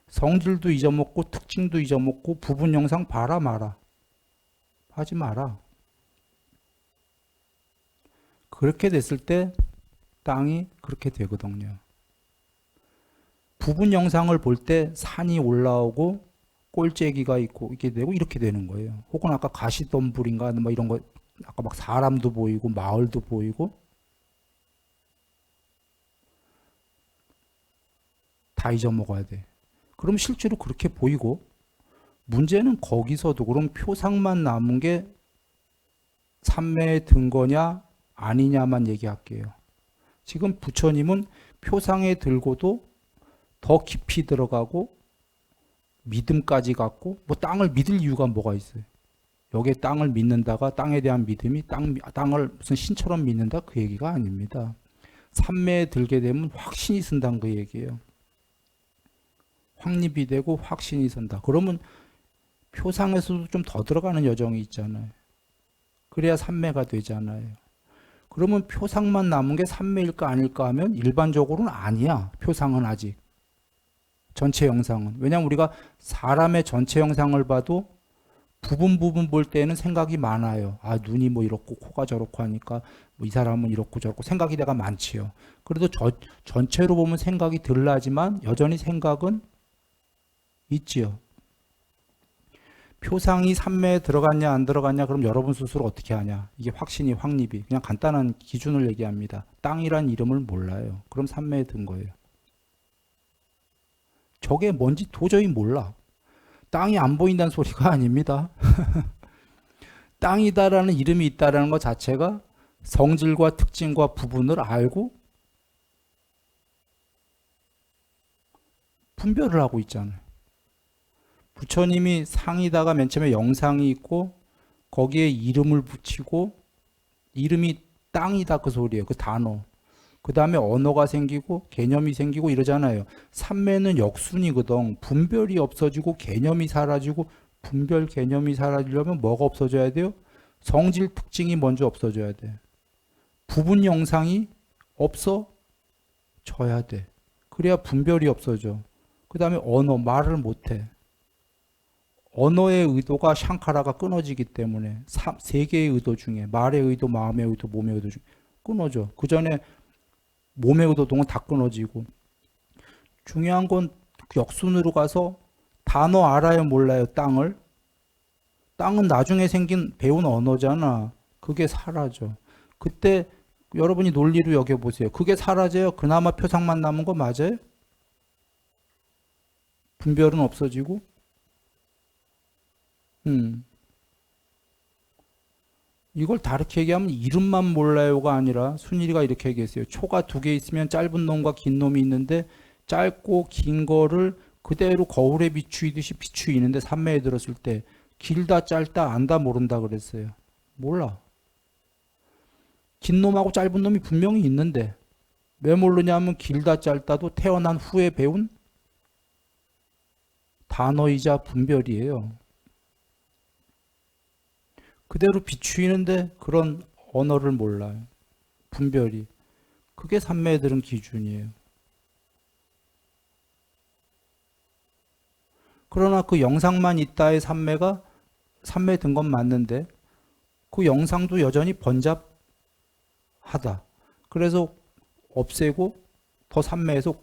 성질도 잊어먹고 특징도 잊어먹고 부분 영상 봐라 마라. 하지 마라. 그렇게 됐을 때 땅이 그렇게 되거든요. 부분 영상을 볼 때 산이 올라오고 꼴재기가 있고 이렇게 되고 이렇게 되는 거예요. 혹은 아까 가시덤불인가 뭐 이런 거 아까 막 사람도 보이고 마을도 보이고 다 잊어먹어야 돼. 그럼 실제로 그렇게 보이고 문제는 거기서도 그럼 표상만 남은 게 삼매에 든 거냐 아니냐만 얘기할게요. 지금 부처님은 표상에 들고도 더 깊이 들어가고 믿음까지 갖고 뭐 땅을 믿을 이유가 뭐가 있어요? 여기에 땅을 믿는다가 땅에 대한 믿음이 땅을 무슨 신처럼 믿는다 그 얘기가 아닙니다. 삼매에 들게 되면 확신이 쓴다는 그 얘기예요. 확립이 되고 확신이 선다. 그러면 표상에서도 좀 더 들어가는 여정이 있잖아요. 그래야 삼매가 되잖아요. 그러면 표상만 남은 게 삼매일까 아닐까 하면 일반적으로는 아니야. 표상은 아직. 전체 영상은. 왜냐하면 우리가 사람의 전체 영상을 봐도 부분 볼 때는 생각이 많아요. 아, 눈이 뭐 이렇고 코가 저렇고 하니까 뭐 이 사람은 이렇고 저렇고 생각이 내가 많지요. 그래도 전체로 보면 생각이 덜 나지만 여전히 생각은 있지요. 표상이 삼매에 들어갔냐 안 들어갔냐 그럼 여러분 스스로 어떻게 하냐. 이게 확신이 확립이. 그냥 간단한 기준을 얘기합니다. 땅이란 이름을 몰라요. 그럼 삼매에 든 거예요. 저게 뭔지 도저히 몰라. 땅이 안 보인다는 소리가 아닙니다. 땅이다라는 이름이 있다라는 것 자체가 성질과 특징과 부분을 알고 분별을 하고 있잖아요. 부처님이 상이다가 맨 처음에 영상이 있고 거기에 이름을 붙이고 이름이 땅이다 그 소리예요. 그 단어. 그 다음에 언어가 생기고 개념이 생기고 이러잖아요. 삼매는 역순이거든. 분별이 없어지고 개념이 사라지고 분별 개념이 사라지려면 뭐가 없어져야 돼요? 성질 특징이 먼저 없어져야 돼. 부분 영상이 없어져야 돼. 그래야 분별이 없어져. 그 다음에 언어, 말을 못해. 언어의 의도가 샹카라가 끊어지기 때문에 세 개의 의도 중에 말의 의도, 마음의 의도, 몸의 의도 중에 끊어져. 그 전에 몸의 의도 동은 다 끊어지고 중요한 건 역순으로 가서 단어 알아요 몰라요 땅을? 땅은 나중에 생긴 배운 언어잖아. 그게 사라져. 그때 여러분이 논리로 여겨보세요. 그게 사라져요? 그나마 표상만 남은 거 맞아요? 분별은 없어지고 이걸 다르게 얘기하면 이름만 몰라요가 아니라 순일이가 이렇게 얘기했어요. 초가 두 개 있으면 짧은 놈과 긴 놈이 있는데 짧고 긴 거를 그대로 거울에 비추이듯이 비추이는데 삼매에 들었을 때 길다 짧다 안다 모른다 그랬어요. 몰라. 긴 놈하고 짧은 놈이 분명히 있는데 왜 모르냐면 길다 짧다도 태어난 후에 배운 단어이자 분별이에요. 그대로 비추이는데 그런 언어를 몰라요. 분별이. 그게 삼매에 들은 기준이에요. 그러나 그 영상만 있다의 삼매가 삼매에 든 건 맞는데 그 영상도 여전히 번잡하다. 그래서 없애고 더 삼매에서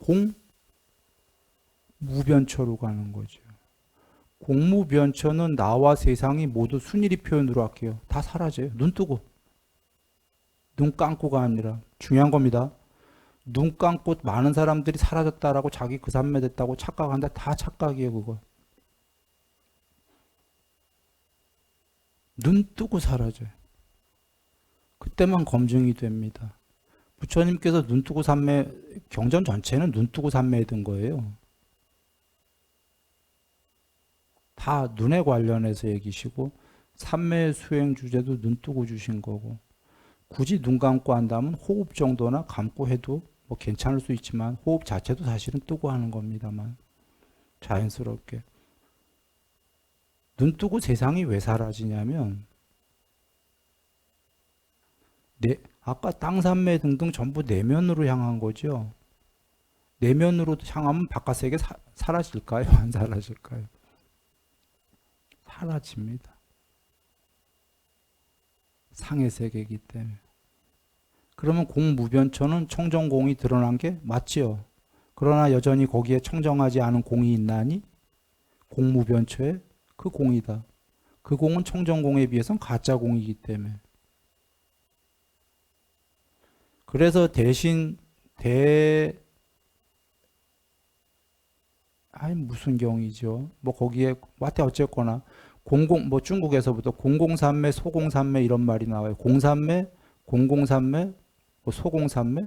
공무변처로 가는 거죠. 공무변처는 나와 세상이 모두 순일이 표현으로 할게요. 다 사라져요. 눈 뜨고. 눈 감고가 아니라 중요한 겁니다. 눈 감고 많은 사람들이 사라졌다라고 자기 그 삼매 됐다고 착각한다. 다 착각이에요 그거. 눈 뜨고 사라져요. 그때만 검증이 됩니다. 부처님께서 눈 뜨고 삼매 경전 전체는 눈 뜨고 삼매에 든 거예요. 다 눈에 관련해서 얘기시고 삼매 수행 주제도 눈 뜨고 주신 거고 굳이 눈 감고 한다면 호흡 정도나 감고 해도 뭐 괜찮을 수 있지만 호흡 자체도 사실은 뜨고 하는 겁니다만 자연스럽게 눈 뜨고 세상이 왜 사라지냐면 아까 땅 삼매 등등 전부 내면으로 향한 거죠. 내면으로 향하면 바깥 세계 사라질까요? 안 사라질까요? 사라집니다. 상의 세계이기 때문에. 그러면 공무변초는 청정공이 드러난 게 맞지요. 그러나 여전히 거기에 청정하지 않은 공이 있나니 공무변초에 그 공이다. 그 공은 청정공에 비해서는 가짜 공이기 때문에. 그래서 대신 무슨 경이죠. 뭐 거기에 와태 어쨌거나 뭐 중국에서부터 공공산매, 소공산매 이런 말이 나와요. 공산매, 공공산매, 뭐 소공산매,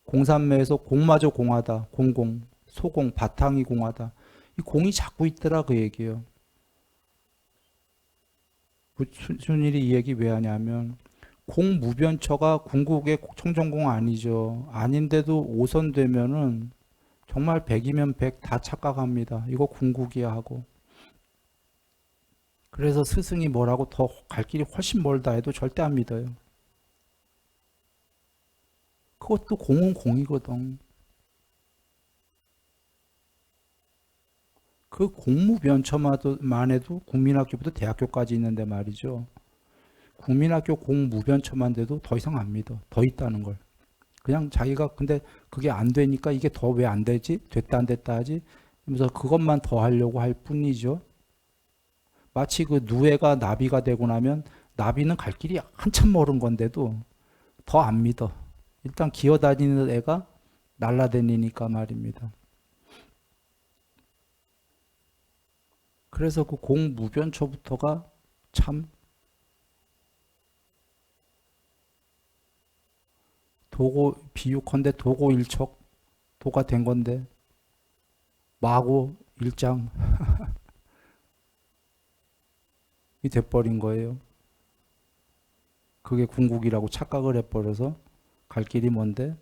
공산매에서 공마저 공하다, 공공, 소공, 바탕이 공하다. 이 공이 자꾸 있더라 그 얘기예요. 순일이 이 얘기 왜 하냐면 공무변처가 궁극의 청정공 아니죠. 아닌데도 5선 되면은 정말 100이면 100 다 착각합니다. 이거 궁극이야 하고. 그래서 스승이 뭐라고 더 갈 길이 훨씬 멀다 해도 절대 안 믿어요. 그것도 공은 공이거든. 그 공무변처만 해도 국민학교부터 대학교까지 있는데 말이죠. 국민학교 공무변처만 돼도 더 이상 안 믿어. 더 있다는 걸. 그냥 자기가 근데 그게 안 되니까 이게 더 왜 안 되지? 됐다 안 됐다 하지? 그래서 그것만 더 하려고 할 뿐이죠. 마치 그 누에가 나비가 되고 나면 나비는 갈 길이 한참 멀은 건데도 더 안 믿어. 일단 기어다니는 애가 날아다니니까 말입니다. 그래서 그 공무변초부터가 참 도고 비유컨대 도고일척 도가 된 건데 마고 일장 이 돼버린 거예요. 그게 궁극이라고 착각을 해버려서 갈 길이 먼데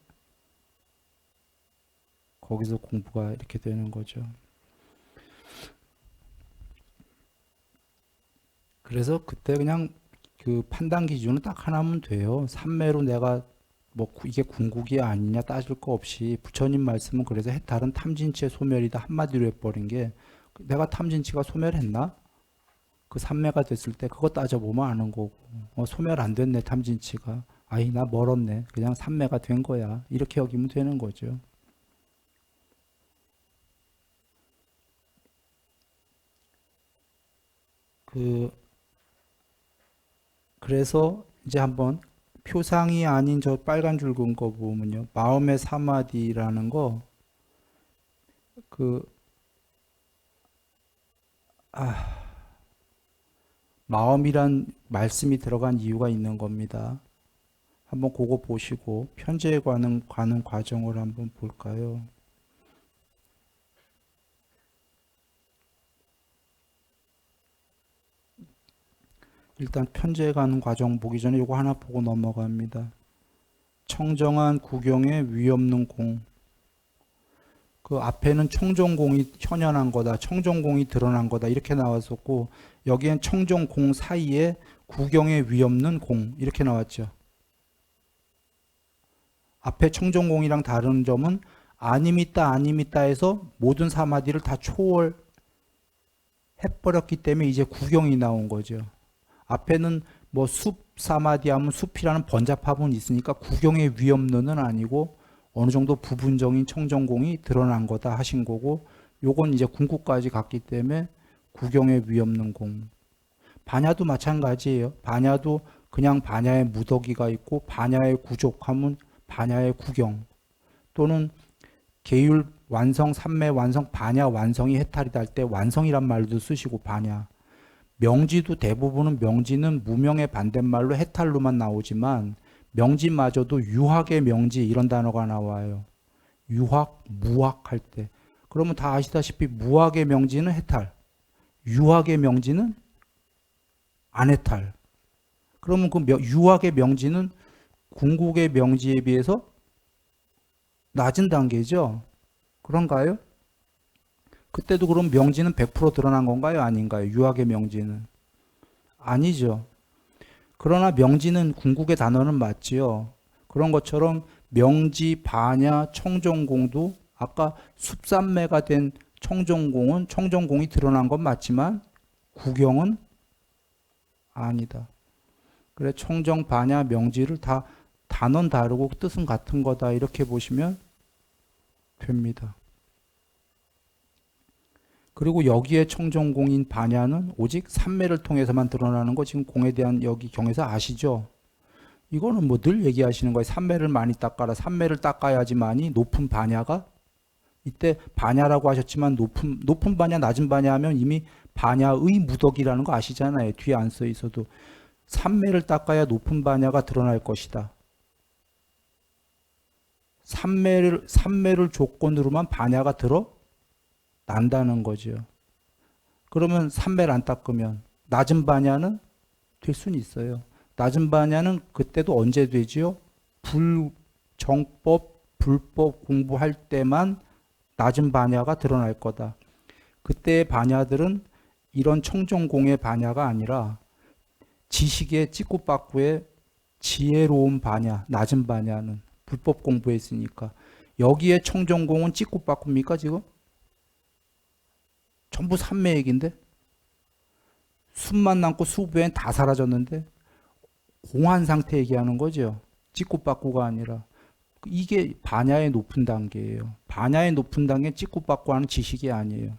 거기서 공부가 이렇게 되는 거죠. 그래서 그때 그냥 그 판단 기준은 딱 하나면 돼요. 삼매로 내가 뭐 이게 궁극이 아니냐 따질 거 없이 부처님 말씀은 그래서 해탈은 탐진치의 소멸이다 한마디로 해버린 게 내가 탐진치가 소멸했나? 그 삼매가 됐을 때 그거 따져보면 아는 거고 소멸 안 됐네 탐진치가 아이 나 멀었네 그냥 삼매가 된 거야 이렇게 여기면 되는 거죠. 그래서 이제 한번 표상이 아닌 저 빨간 줄 그은 거 보면요. 마음의 사마디라는 거, 그, 마음이란 말씀이 들어간 이유가 있는 겁니다. 한번 그거 보시고 편제에 가는 과정을 한번 볼까요? 일단 편제에 가는 과정 보기 전에 이거 하나 보고 넘어갑니다. 청정한 구경에 위 없는 공. 그 앞에는 청정공이 현현한 거다. 청정공이 드러난 거다. 이렇게 나왔었고 여기엔 청정공 사이에 구경에 위 없는 공 이렇게 나왔죠. 앞에 청정공이랑 다른 점은 아님 있다 아님 있다 해서 모든 사마디를 다 초월해버렸기 때문에 이제 구경이 나온 거죠. 앞에는 뭐 숲 사마디 하면 숲이라는 번잡함은 있으니까 구경의 위 없는은 아니고 어느 정도 부분적인 청정공이 드러난 거다 하신 거고 요건 이제 궁극까지 갔기 때문에 구경의 위 없는 공. 반야도 마찬가지예요. 반야도 그냥 반야의 무더기가 있고 반야의 구족하면 반야의 구경 또는 계율 완성 삼매 완성 반야 완성이 해탈이다 할 때 완성이란 말도 쓰시고 반야 명지도 대부분은 명지는 무명의 반대말로 해탈로만 나오지만 명지마저도 유학의 명지 이런 단어가 나와요. 유학, 무학 할 때. 그러면 다 아시다시피 무학의 명지는 해탈, 유학의 명지는 안 해탈. 그러면 그 유학의 명지는 궁극의 명지에 비해서 낮은 단계죠. 그런가요? 그때도 그럼 명지는 100% 드러난 건가요? 아닌가요? 유학의 명지는. 아니죠. 그러나 명지는 궁극의 단어는 맞지요. 그런 것처럼 명지, 반야, 청정공도 아까 숲산매가 된 청정공은 청정공이 드러난 건 맞지만 구경은 아니다. 그래 청정, 반야, 명지를 다 단어는 다르고 뜻은 같은 거다 이렇게 보시면 됩니다. 그리고 여기에 청정공인 반야는 오직 삼매를 통해서만 드러나는 거 지금 공에 대한 여기 경에서 아시죠? 이거는 뭐 늘 얘기하시는 거예요. 삼매를 많이 닦아라. 삼매를 닦아야지만이 높은 반야가 이때 반야라고 하셨지만 높은 반야, 낮은 반야 하면 이미 반야의 무덕이라는 거 아시잖아요. 뒤에 안 써 있어도 삼매를 닦아야 높은 반야가 드러날 것이다. 삼매를 조건으로만 반야가 난다는 거죠. 그러면 삼매를 안 닦으면 낮은 반야는 될 수는 있어요. 낮은 반야는 그때도 언제 되지요? 정법, 불법 공부할 때만 낮은 반야가 드러날 거다. 그때의 반야들은 이런 청정공의 반야가 아니라 지식의 찌꾸빠꾸의 지혜로운 반야, 낮은 반야는 불법 공부했으니까 여기에 청정공은 찌꾸빠꾸입니까 지금? 전부 삼매 얘기인데 숲만 남고 숲 외엔 다 사라졌는데 공한 상태 얘기하는 거죠. 찌꾸빠꾸가 아니라 이게 반야의 높은 단계예요. 반야의 높은 단계는 찌꾸빠꾸하는 지식이 아니에요.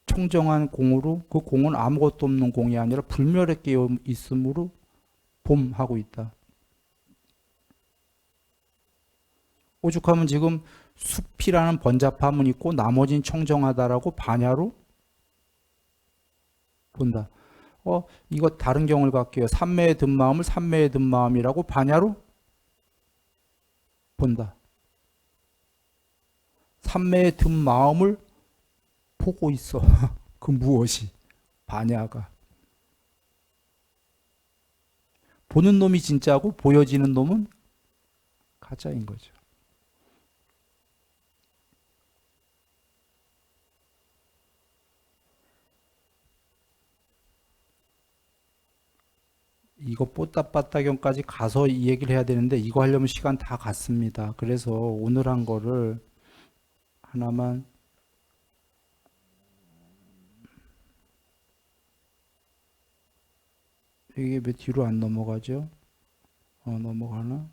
청정한 공으로 그 공은 아무것도 없는 공이 아니라 불멸에 깨어 있으므로 봄하고 있다. 오죽하면 지금 숲이라는 번잡함은 있고 나머지는 청정하다라고 반야로 본다. 이거 다른 경우를 갈게요. 삼매에 든 마음을 삼매에 든 마음이라고 반야로 본다. 삼매에 든 마음을 보고 있어. 그 무엇이? 반야가. 보는 놈이 진짜고 보여지는 놈은 가짜인 거죠. 이거 뽀따빠따경까지 가서 이 얘기를 해야 되는데 이거 하려면 시간 다 갔습니다. 그래서 오늘 한 거를 하나만 이게 왜 뒤로 안 넘어가죠? 넘어가나?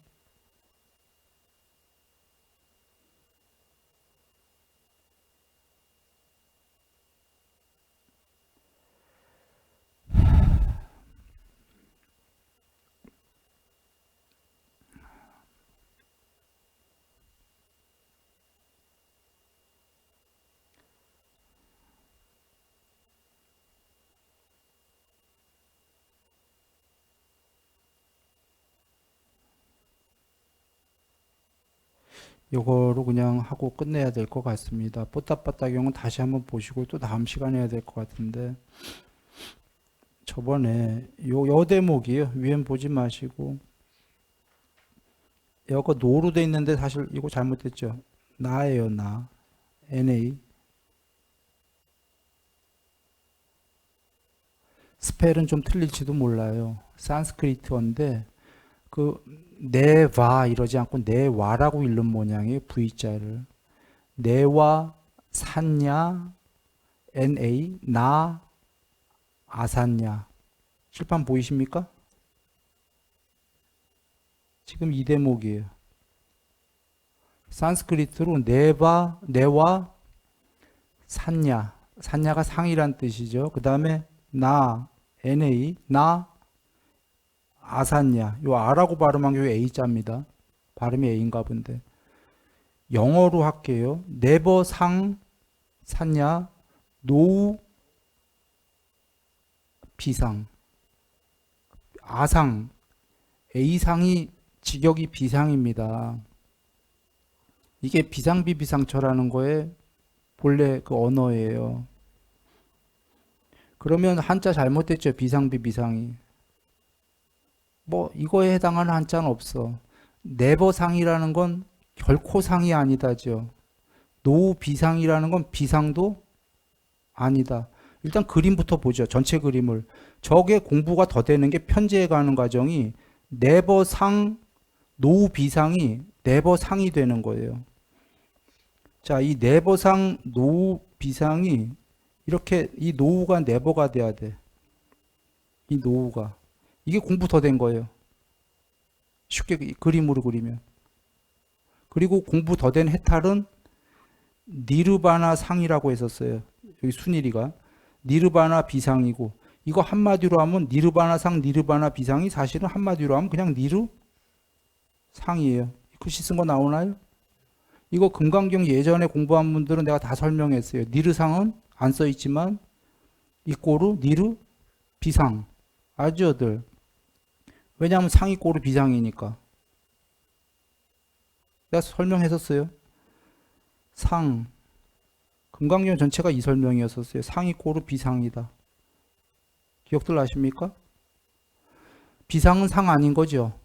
이거로 그냥 하고 끝내야 될 것 같습니다. 뽀따빠따경은 다시 한번 보시고 또 다음 시간에 해야 될 것 같은데 저번에 요 대목이에요. 위엔 보지 마시고 이거 노로 돼 있는데 사실 이거 잘못됐죠. 나예요, 나. NA. 스펠은 좀 틀릴지도 몰라요. 산스크리트어인데 그 내와 이러지 않고 내와라고 읽는 모양이에요. V자를. 내와 산냐 NA 나 아산냐. 칠판 보이십니까? 지금 이 대목이에요. 산스크리트로 내와 산냐. 산냐가 상이란 뜻이죠. 그 다음에 나 NA 나 아산냐. 요 아라고 발음한 게 A자입니다. 발음이 A인가 본데. 영어로 할게요. 네버 상 산냐 노우 비상. 아상 A상이 직역이 비상입니다. 이게 비상비비상처라는 거에 본래 그 언어예요. 그러면 한자 잘못됐죠. 비상비비상이. 뭐 이거에 해당하는 한자는 없어. 네버상이라는 건 결코 상이 아니다죠. 노우 비상이라는 건 비상도 아니다. 일단 그림부터 보죠. 전체 그림을. 저게 공부가 더 되는 게 편제해 가는 과정이 네버상 노후 비상이 네버상이 되는 거예요. 자, 이 네버상 노후 비상이 이렇게 이 노후가 네버가 돼야 돼. 이 노후가. 이게 공부 더 된 거예요. 쉽게 그림으로 그리면. 그리고 공부 더 된 해탈은 니르바나 상이라고 했었어요. 여기 순일이가. 니르바나 비상이고, 이거 한마디로 하면 니르바나 상, 니르바나 비상이 사실은 한마디로 하면 그냥 니르 상이에요. 글씨 쓴 거 나오나요? 이거 금강경 예전에 공부한 분들은 내가 다 설명했어요. 니르 상은 안 써 있지만 이꼬르 니르 비상. 아죠들. 왜냐하면 상이 꼬르 비상이니까. 내가 설명했었어요. 상. 금강경 전체가 이 설명이었었어요. 상이 꼬르 비상이다. 기억들 나십니까? 비상은 상 아닌 거죠.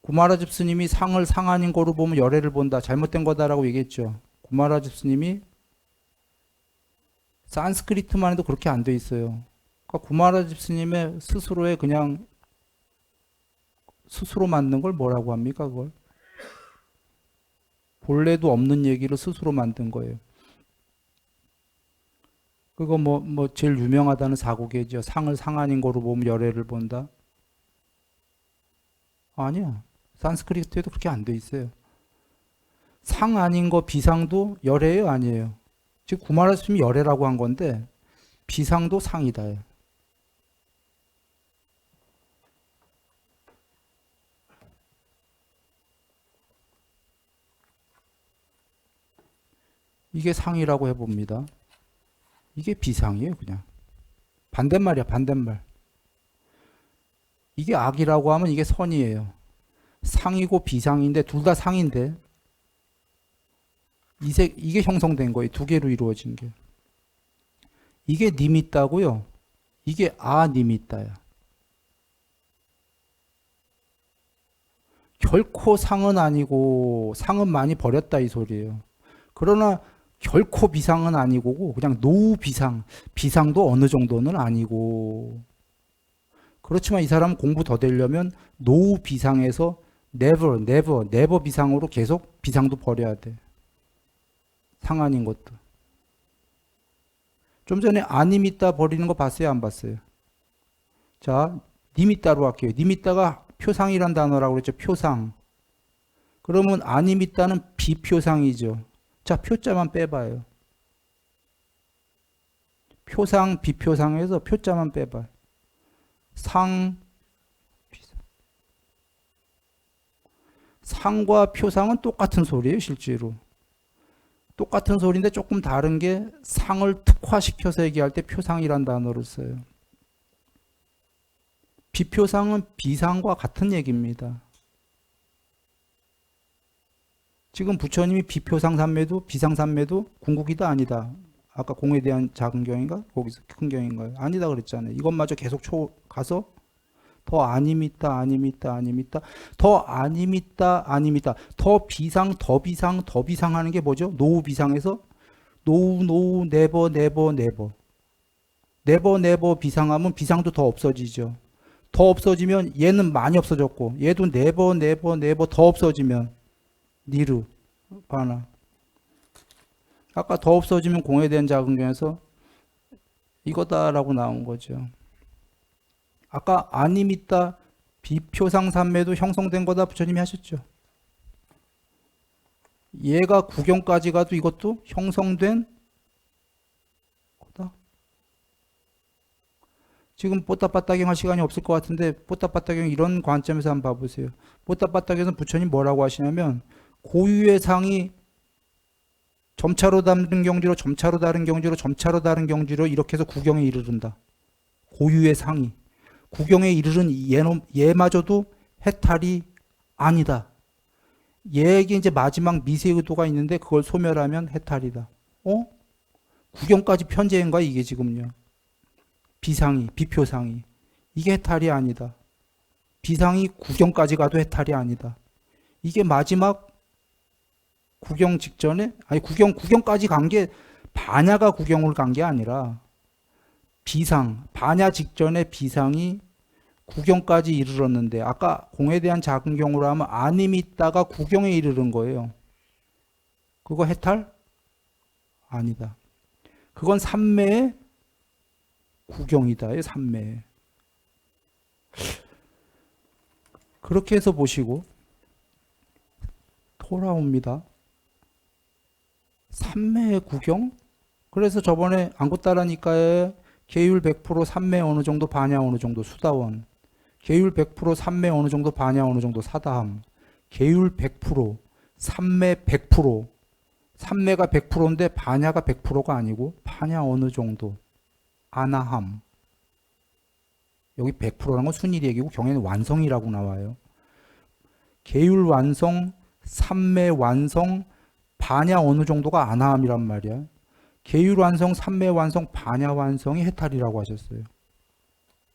구마라집 스님이 상을 상 아닌 거로 보면 열애를 본다. 잘못된 거다라고 얘기했죠. 구마라집 스님이 산스크리트만 해도 그렇게 안 돼 있어요. 그러니까 구마라집 스님의 스스로의 그냥 스스로 만든 걸 뭐라고 합니까? 그걸 본래도 없는 얘기를 스스로 만든 거예요. 그거 뭐 제일 유명하다는 사고계죠. 상을 상 아닌 거로 보면 열애를 본다. 아니야. 산스크리트에도 그렇게 안 돼 있어요. 상 아닌 거 비상도 열애예요, 아니에요? 지금 구마라집 스님이 열애라고 한 건데 비상도 상이다. 이게 상이라고 해봅니다. 이게 비상이에요, 그냥. 반대말이야, 반대말. 이게 악이라고 하면 이게 선이에요. 상이고 비상인데 둘 다 상인데 이게 형성된 거예요. 두 개로 이루어진 게. 이게 니미따고요. 이게 아니미따야. 결코 상은 아니고 상은 많이 버렸다 이 소리예요. 그러나 결코 비상은 아니고 그냥 노후 비상, 비상도 어느 정도는 아니고. 그렇지만 이 사람은 공부 더 되려면 노후 비상에서 never 비상으로 계속 비상도 버려야 돼. 상 아닌 것도. 좀 전에 아니미따 버리는 거 봤어요? 안 봤어요? 자, 니미따로 할게요. 니미따가 표상이란 단어라고 그랬죠. 표상. 그러면 아니미따는 비표상이죠. 자, 표자만 빼봐요. 표상, 비표상에서 표자만 빼봐요. 상, 비상. 상과 표상은 똑같은 소리예요, 실제로. 똑같은 소리인데 조금 다른 게 상을 특화시켜서 얘기할 때 표상이란 단어를 써요. 비표상은 비상과 같은 얘기입니다. 지금 부처님이 비표상 삼매도 비상 삼매도 궁극이다 아니다. 아까 공에 대한 작은 경인가? 거기서 큰 경인가요? 아니다 그랬잖아요. 이것마저 계속 가서 더 아님있다 아님있다 아님있다 더 아님있다 아님있다 더 비상 더 비상 더 비상 하는 게 뭐죠? 노후 비상에서 노후 네버 비상하면 비상도 더 없어지죠. 더 없어지면 얘는 많이 없어졌고 얘도 네버 더 없어지면 니르 바나. 아까 더 없어지면 공에 대한 작은 경에서 이거다라고 나온 거죠. 아까 아니미따 비표상삼매도 형성된 거다 부처님이 하셨죠. 얘가 구경까지 가도 이것도 형성된 거다. 지금 뽀따빠따경 할 시간이 없을 것 같은데 뽀따빠따경 이런 관점에서 한번 봐보세요. 뽀따빠따경에서 부처님 뭐라고 하시냐면 고유의 상이 점차로 다른 경지로 점차로 다른 경지로 점차로 다른 경지로 이렇게 해서 구경에 이르른다. 고유의 상이 구경에 이르른 얘마저도 해탈이 아니다. 얘에게 이제 마지막 미세 의도가 있는데 그걸 소멸하면 해탈이다. 구경까지 편재한 거야 이게 지금요. 비상이 비표상이 이게 해탈이 아니다. 비상이 구경까지 가도 해탈이 아니다. 이게 마지막 구경 직전에 아니 구경까지 간 게 반야가 구경을 간 게 아니라 비상 반야 직전에 비상이 구경까지 이르렀는데 아까 공에 대한 작은 경우로 하면 안임이 있다가 구경에 이르른 거예요. 그거 해탈? 아니다. 그건 삼매의 구경이다. 삼매. 그렇게 해서 보시고 돌아옵니다. 삼매의 구경? 그래서 저번에 안굿따라니까에 계율 100% 삼매 어느 정도 반야 어느 정도 수다원, 계율 100% 삼매 어느 정도 반야 어느 정도 사다함, 계율 100% 삼매 100% 삼매가 100%인데 반야가 100%가 아니고 반야 어느 정도 아나함. 여기 100%라는 건 순일 얘기고 경에는 완성이라고 나와요. 계율 완성, 삼매 완성, 반야 어느 정도가 아나함이란 말이야. 계율 완성, 삼매 완성, 반야 완성이 해탈이라고 하셨어요.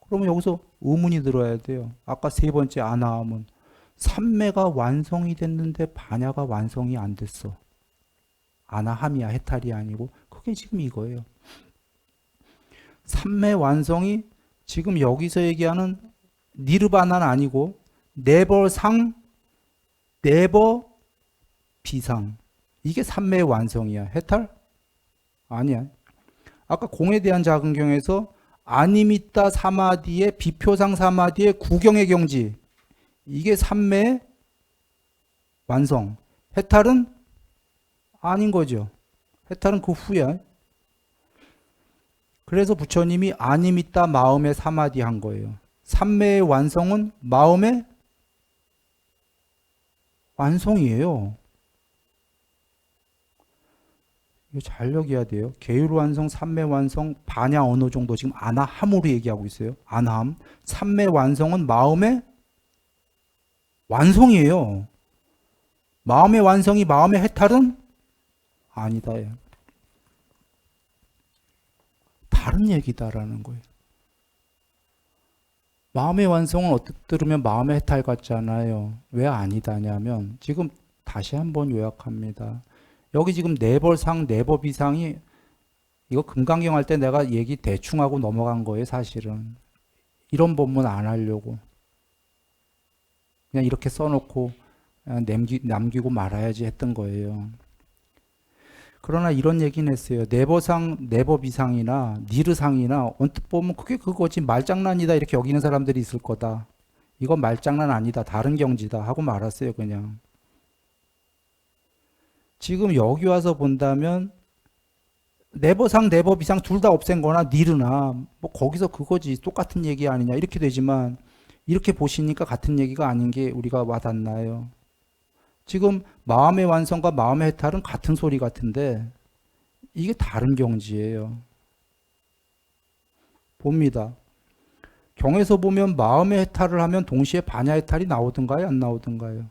그러면 여기서 의문이 들어야 돼요. 아까 세 번째 아나함은 삼매가 완성이 됐는데 반야가 완성이 안 됐어. 아나함이야, 해탈이 아니고. 그게 지금 이거예요. 삼매 완성이 지금 여기서 얘기하는 니르바나는 아니고 네버상, 네버 비상. 이게 삼매의 완성이야. 해탈? 아니야. 아까 공에 대한 작은 경에서 아니미따 사마디의 비표상 사마디의 구경의 경지. 이게 삼매의 완성. 해탈은 아닌 거죠. 해탈은 그 후야. 그래서 부처님이 아니미따 마음의 사마디 한 거예요. 삼매의 완성은 마음의 완성이에요. 이거 잘 여겨야 돼요. 계율 완성, 삼매 완성, 반야 어느 정도 지금 아나함으로 얘기하고 있어요. 아나함. 삼매 완성은 마음의 완성이에요. 마음의 완성이 마음의 해탈은 아니다. 다른 얘기다라는 거예요. 마음의 완성은 어떻게 들으면 마음의 해탈 같잖아요. 왜 아니다냐면 지금 다시 한번 요약합니다. 여기 지금 네벌상, 네버비상이 이거 금강경 할 때 내가 얘기 대충 하고 넘어간 거예요. 사실은 이런 본문 안 하려고 그냥 이렇게 써놓고 남기고 말아야지 했던 거예요. 그러나 이런 얘기는 했어요. 네버상, 네버비상이나 니르상이나 언뜻 보면 그게 그거지 말장난이다 이렇게 여기는 사람들이 있을 거다. 이건 말장난 아니다. 다른 경지다 하고 말았어요. 그냥. 지금 여기 와서 본다면 네버상, 네버비상 둘 다 없앤 거나 니르나 뭐 거기서 그거지 똑같은 얘기 아니냐 이렇게 되지만 이렇게 보시니까 같은 얘기가 아닌 게 우리가 와닿나요? 지금 마음의 완성과 마음의 해탈은 같은 소리 같은데 이게 다른 경지예요. 봅니다. 경에서 보면 마음의 해탈을 하면 동시에 반야 해탈이 나오든가요? 안 나오든가요?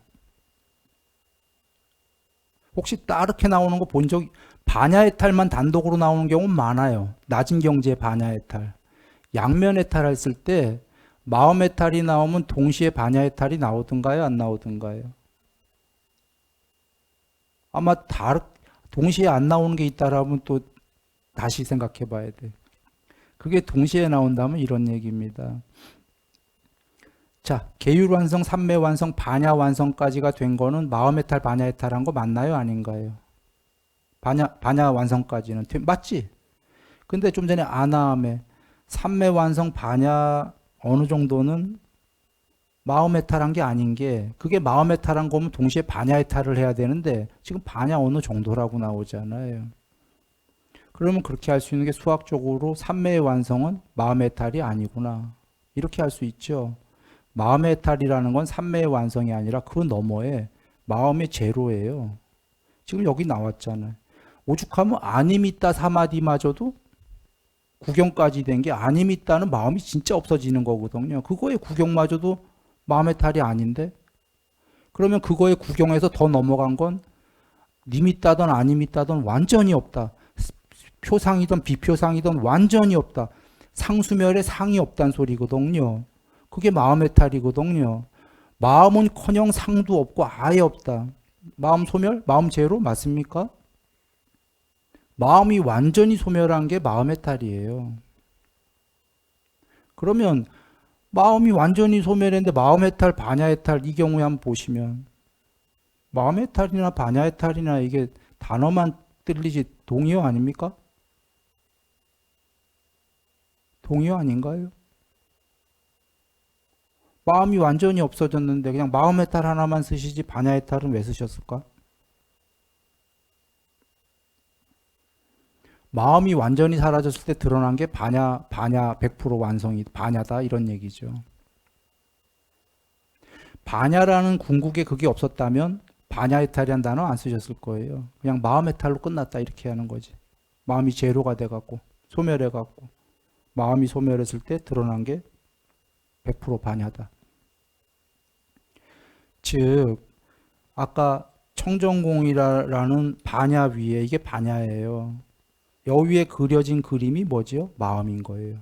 혹시 따르게 나오는 거 본 적, 반야 해탈만 단독으로 나오는 경우는 많아요. 낮은 경지의 반야 해탈. 양면 해탈 했을 때 마음 해탈이 나오면 동시에 반야 해탈이 나오든가요? 안 나오든가요? 아마 동시에 안 나오는 게 있다라면 또 다시 생각해 봐야 돼. 그게 동시에 나온다면 이런 얘기입니다. 자, 계율 완성, 삼매 완성, 반야 완성까지가 된 거는 마음 해탈, 반야 해탈한 거 맞나요? 아닌가요? 반야 완성까지는 맞지? 근데 좀 전에 아나함에 삼매 완성, 반야 어느 정도는 마음 해탈한 게 아닌 게 그게 마음 해탈한 거면 동시에 반야 해탈을 해야 되는데 지금 반야 어느 정도라고 나오잖아요. 그러면 그렇게 할 수 있는 게 수학적으로 삼매의 완성은 마음 해탈이 아니구나. 이렇게 할 수 있죠. 마음 해탈이라는 건 삼매의 완성이 아니라 그 너머에 마음의 제로예요. 지금 여기 나왔잖아요. 오죽하면 아니미따 사마디마저도 구경까지 된 게 아니미따는 마음이 진짜 없어지는 거거든요. 그거의 구경마저도 마음의 탈이 아닌데 그러면 그거에 구경해서 더 넘어간 건 니밌다던 아니밌다던 완전히 없다. 표상이든 비표상이든 완전히 없다. 상수멸에 상이 없다는 소리거든요. 그게 마음의 탈이거든요. 마음은커녕 상도 없고 아예 없다. 마음 소멸? 마음 제로? 맞습니까? 마음이 완전히 소멸한 게 마음의 탈이에요. 그러면 마음이 완전히 소멸했는데 마음 해탈, 반야 해탈 이 경우에 한번 보시면 마음 해탈이나 반야 해탈이나 이게 단어만 틀리지 동의어 아닙니까? 동의어 아닌가요? 마음이 완전히 없어졌는데 그냥 마음 해탈 하나만 쓰시지 반야 해탈은 왜 쓰셨을까? 마음이 완전히 사라졌을 때 드러난 게 반야 100% 완성이 반야다 이런 얘기죠. 반야라는 궁극에 그게 없었다면 반야 해탈이란 단어 안 쓰셨을 거예요. 그냥 마음 해탈로 끝났다 이렇게 하는 거지. 마음이 제로가 돼갖고 소멸해갖고 마음이 소멸했을 때 드러난 게 100% 반야다. 즉 아까 청정공이라는 반야 위에 이게 반야예요. 여위에 그려진 그림이 뭐지요? 마음인 거예요.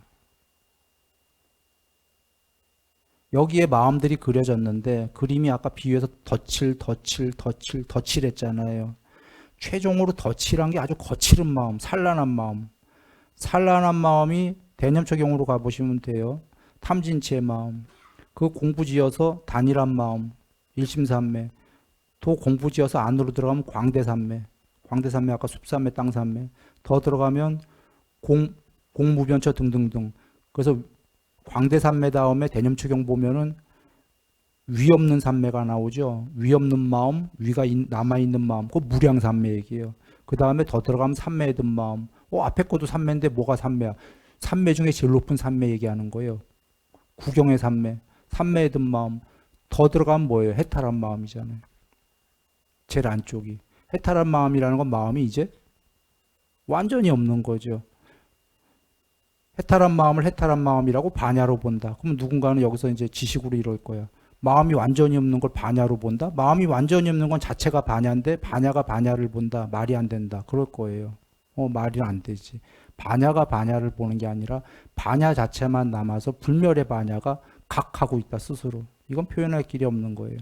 여기에 마음들이 그려졌는데 그림이 아까 비유해서 덧칠 했잖아요. 최종으로 덧칠한 게 아주 거칠은 마음, 산란한 마음. 산란한 마음이 대념초경으로 가보시면 돼요. 탐진치의 마음. 그 공부지어서 단일한 마음, 일심산매. 또 공부지어서 안으로 들어가면 광대산매. 광대산매 아까 숲산매, 땅산매. 더 들어가면 공무변처 등등등. 그래서 광대산매 다음에 대념초경 보면은 위 없는 산매가 나오죠. 위 없는 마음, 위가 남아있는 마음. 그 무량산매 얘기예요. 그 다음에 더 들어가면 산매에 든 마음. 앞에 것도 산매인데 뭐가 산매야? 산매 중에 제일 높은 산매 얘기하는 거예요. 구경의 산매. 산매에 든 마음. 더 들어가면 뭐예요? 해탈한 마음이잖아요. 제일 안쪽이. 해탈한 마음이라는 건 마음이 이제 완전히 없는 거죠. 해탈한 마음을 해탈한 마음이라고 반야로 본다. 그럼 누군가는 여기서 이제 지식으로 이럴 거야. 마음이 완전히 없는 걸 반야로 본다? 마음이 완전히 없는 건 자체가 반야인데 반야가 반야를 본다. 말이 안 된다. 그럴 거예요. 말이 안 되지. 반야가 반야를 보는 게 아니라 반야 자체만 남아서 불멸의 반야가 각하고 있다 스스로. 이건 표현할 길이 없는 거예요.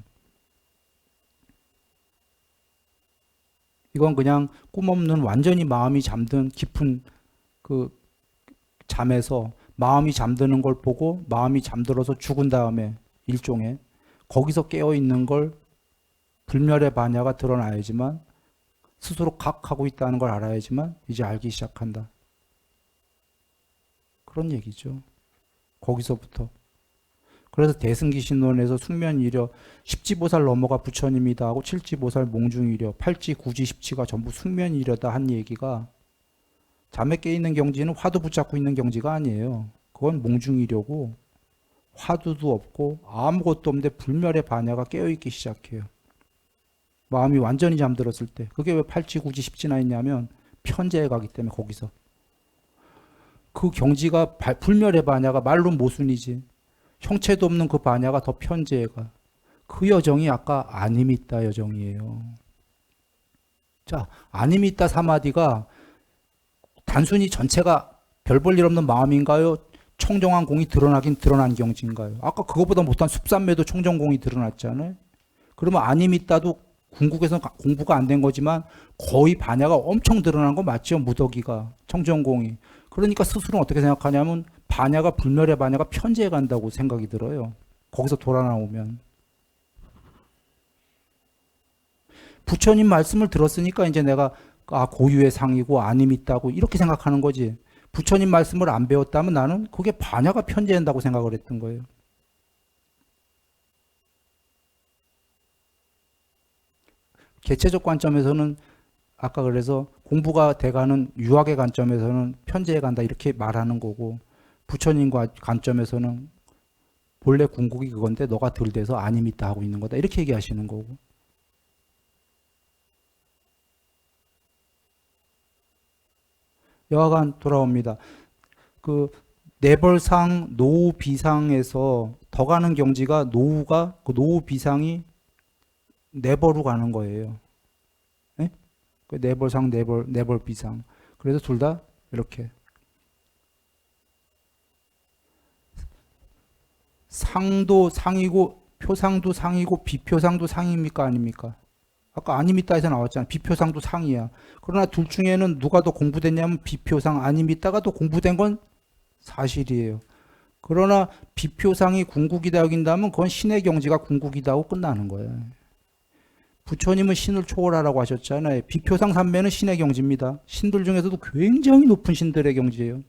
이건 그냥 꿈없는 완전히 마음이 잠든 깊은 그 잠에서 마음이 잠드는 걸 보고 마음이 잠들어서 죽은 다음에 일종의 거기서 깨어있는 걸 불멸의 반야가 드러나야지만 스스로 각하고 있다는 걸 알아야지만 이제 알기 시작한다. 그런 얘기죠. 거기서부터. 그래서 대승기신론에서 숙면이려 십지보살 넘어가 부처님이다 하고 칠지보살 몽중이려 팔지 구지 십지가 전부 숙면이려다 한 얘기가 잠에 깨있는 경지는 화두 붙잡고 있는 경지가 아니에요. 그건 몽중이려고 화두도 없고 아무것도 없는데 불멸의 반야가 깨어있기 시작해요. 마음이 완전히 잠들었을 때. 그게 왜 팔지 구지 십지나 있냐면 편재에 가기 때문에 거기서. 그 경지가 불멸의 반야가 말로 모순이지. 형체도 없는 그 반야가 더 편재에 가. 그 여정이 아까 아니미따 여정이에요. 자, 아니미따 사마디가 단순히 전체가 별 볼 일 없는 마음인가요? 청정한 공이 드러나긴 드러난 경지인가요? 아까 그거보다 못한 숲산매도 청정공이 드러났잖아요. 그러면 아니미따도 궁극에서는 공부가 안 된 거지만 거의 반야가 엄청 드러난 거 맞죠? 무더기가 청정공이. 그러니까 스스로는 어떻게 생각하냐면 반야가 불멸의 반야가 편재해 간다고 생각이 들어요. 거기서 돌아 나오면. 부처님 말씀을 들었으니까 이제 내가 고유의 상이고 아니미따고 이렇게 생각하는 거지. 부처님 말씀을 안 배웠다면 나는 그게 반야가 편재한다고 생각을 했던 거예요. 개체적 관점에서는 아까 그래서 공부가 돼가는 유학의 관점에서는 편재해 간다 이렇게 말하는 거고 부처님과 관점에서는 본래 궁극이 그건데 너가 덜 돼서 아니미따 하고 있는 거다 이렇게 얘기하시는 거고. 여하간 돌아옵니다. 그 내벌상 노후 비상에서 더 가는 경지가 노후가 그 노후 비상이 내벌로 가는 거예요. 네? 그 내벌상 내벌 비상. 그래서 둘 다 이렇게 상도 상이고 표상도 상이고 비표상도 상입니까 아닙니까? 아까 아니미따에서 나왔잖아. 비표상도 상이야. 그러나 둘 중에는 누가 더 공부됐냐면 비표상 아니미따가 더 공부된 건 사실이에요. 그러나 비표상이 궁극이다 여긴다면 그건 신의 경지가 궁극이다 하고 끝나는 거예요. 부처님은 신을 초월하라고 하셨잖아요. 비표상 삼매는 신의 경지입니다. 신들 중에서도 굉장히 높은 신들의 경지예요.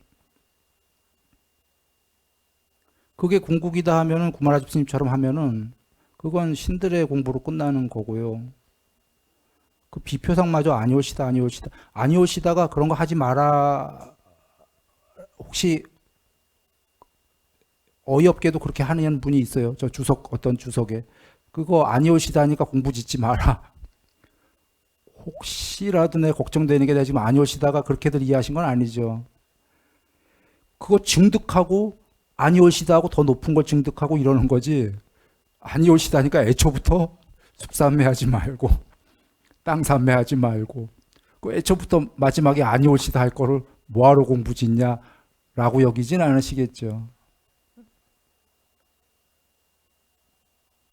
그게 궁극이다 하면은 구마라집 스님처럼 하면은 그건 신들의 공부로 끝나는 거고요. 그 비표상마저 아니올시다 아니올시다 아니올시다가 그런 거 하지 마라. 혹시 어이없게도 그렇게 하는 분이 있어요. 저 주석 어떤 주석에 그거 아니올시다 하니까 공부 짓지 마라. 혹시라도 내 걱정되는 게 내가 지금 아니올시다가 그렇게들 이해하신 건 아니죠. 그거 증득하고 아니올시다 하고 더 높은 걸 증득하고 이러는 거지. 아니올시다 하니까 애초부터 숲삼매하지 말고 땅삼매하지 말고 그 애초부터 마지막에 아니올시다 할 거를 뭐하러 공부 짓냐라고 여기진 않으시겠죠.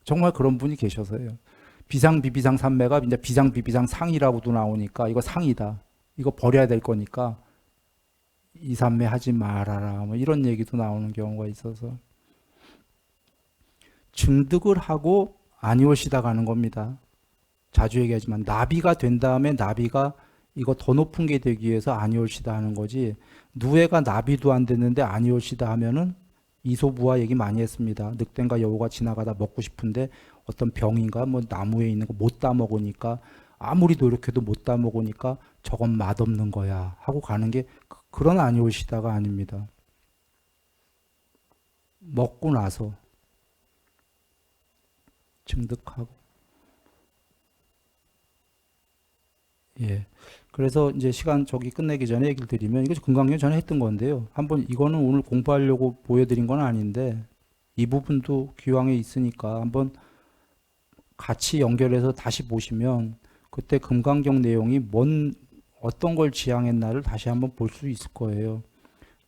정말 그런 분이 계셔서요. 비상, 비비상, 삼매가 이제 비상, 비비상, 상이라고도 나오니까 이거 상이다. 이거 버려야 될 거니까 이 삼매 하지 말아라. 뭐 이런 얘기도 나오는 경우가 있어서 증득을 하고 아니올시다 가는 겁니다. 자주 얘기하지만 나비가 된 다음에 나비가 이거 더 높은 게 되기 위해서 아니올시다 하는 거지. 누에가 나비도 안 됐는데 아니올시다 하면은 이소부화 얘기 많이 했습니다. 늑대인가 여우가 지나가다 먹고 싶은데 어떤 병인가 뭐 나무에 있는 거 못 따먹으니까 아무리 노력해도 못 따먹으니까 저건 맛없는 거야 하고 가는 게 그런 아니올시다가 아닙니다. 먹고 나서 증득하고 예. 그래서 이제 시간 저기 끝내기 전에 얘기를 드리면 이거 금강경 전에 했던 건데요. 한번 이거는 오늘 공부하려고 보여드린 건 아닌데 이 부분도 기왕에 있으니까 한번 같이 연결해서 다시 보시면 그때 금강경 내용이 어떤 걸 지향했나를 다시 한번 볼 수 있을 거예요.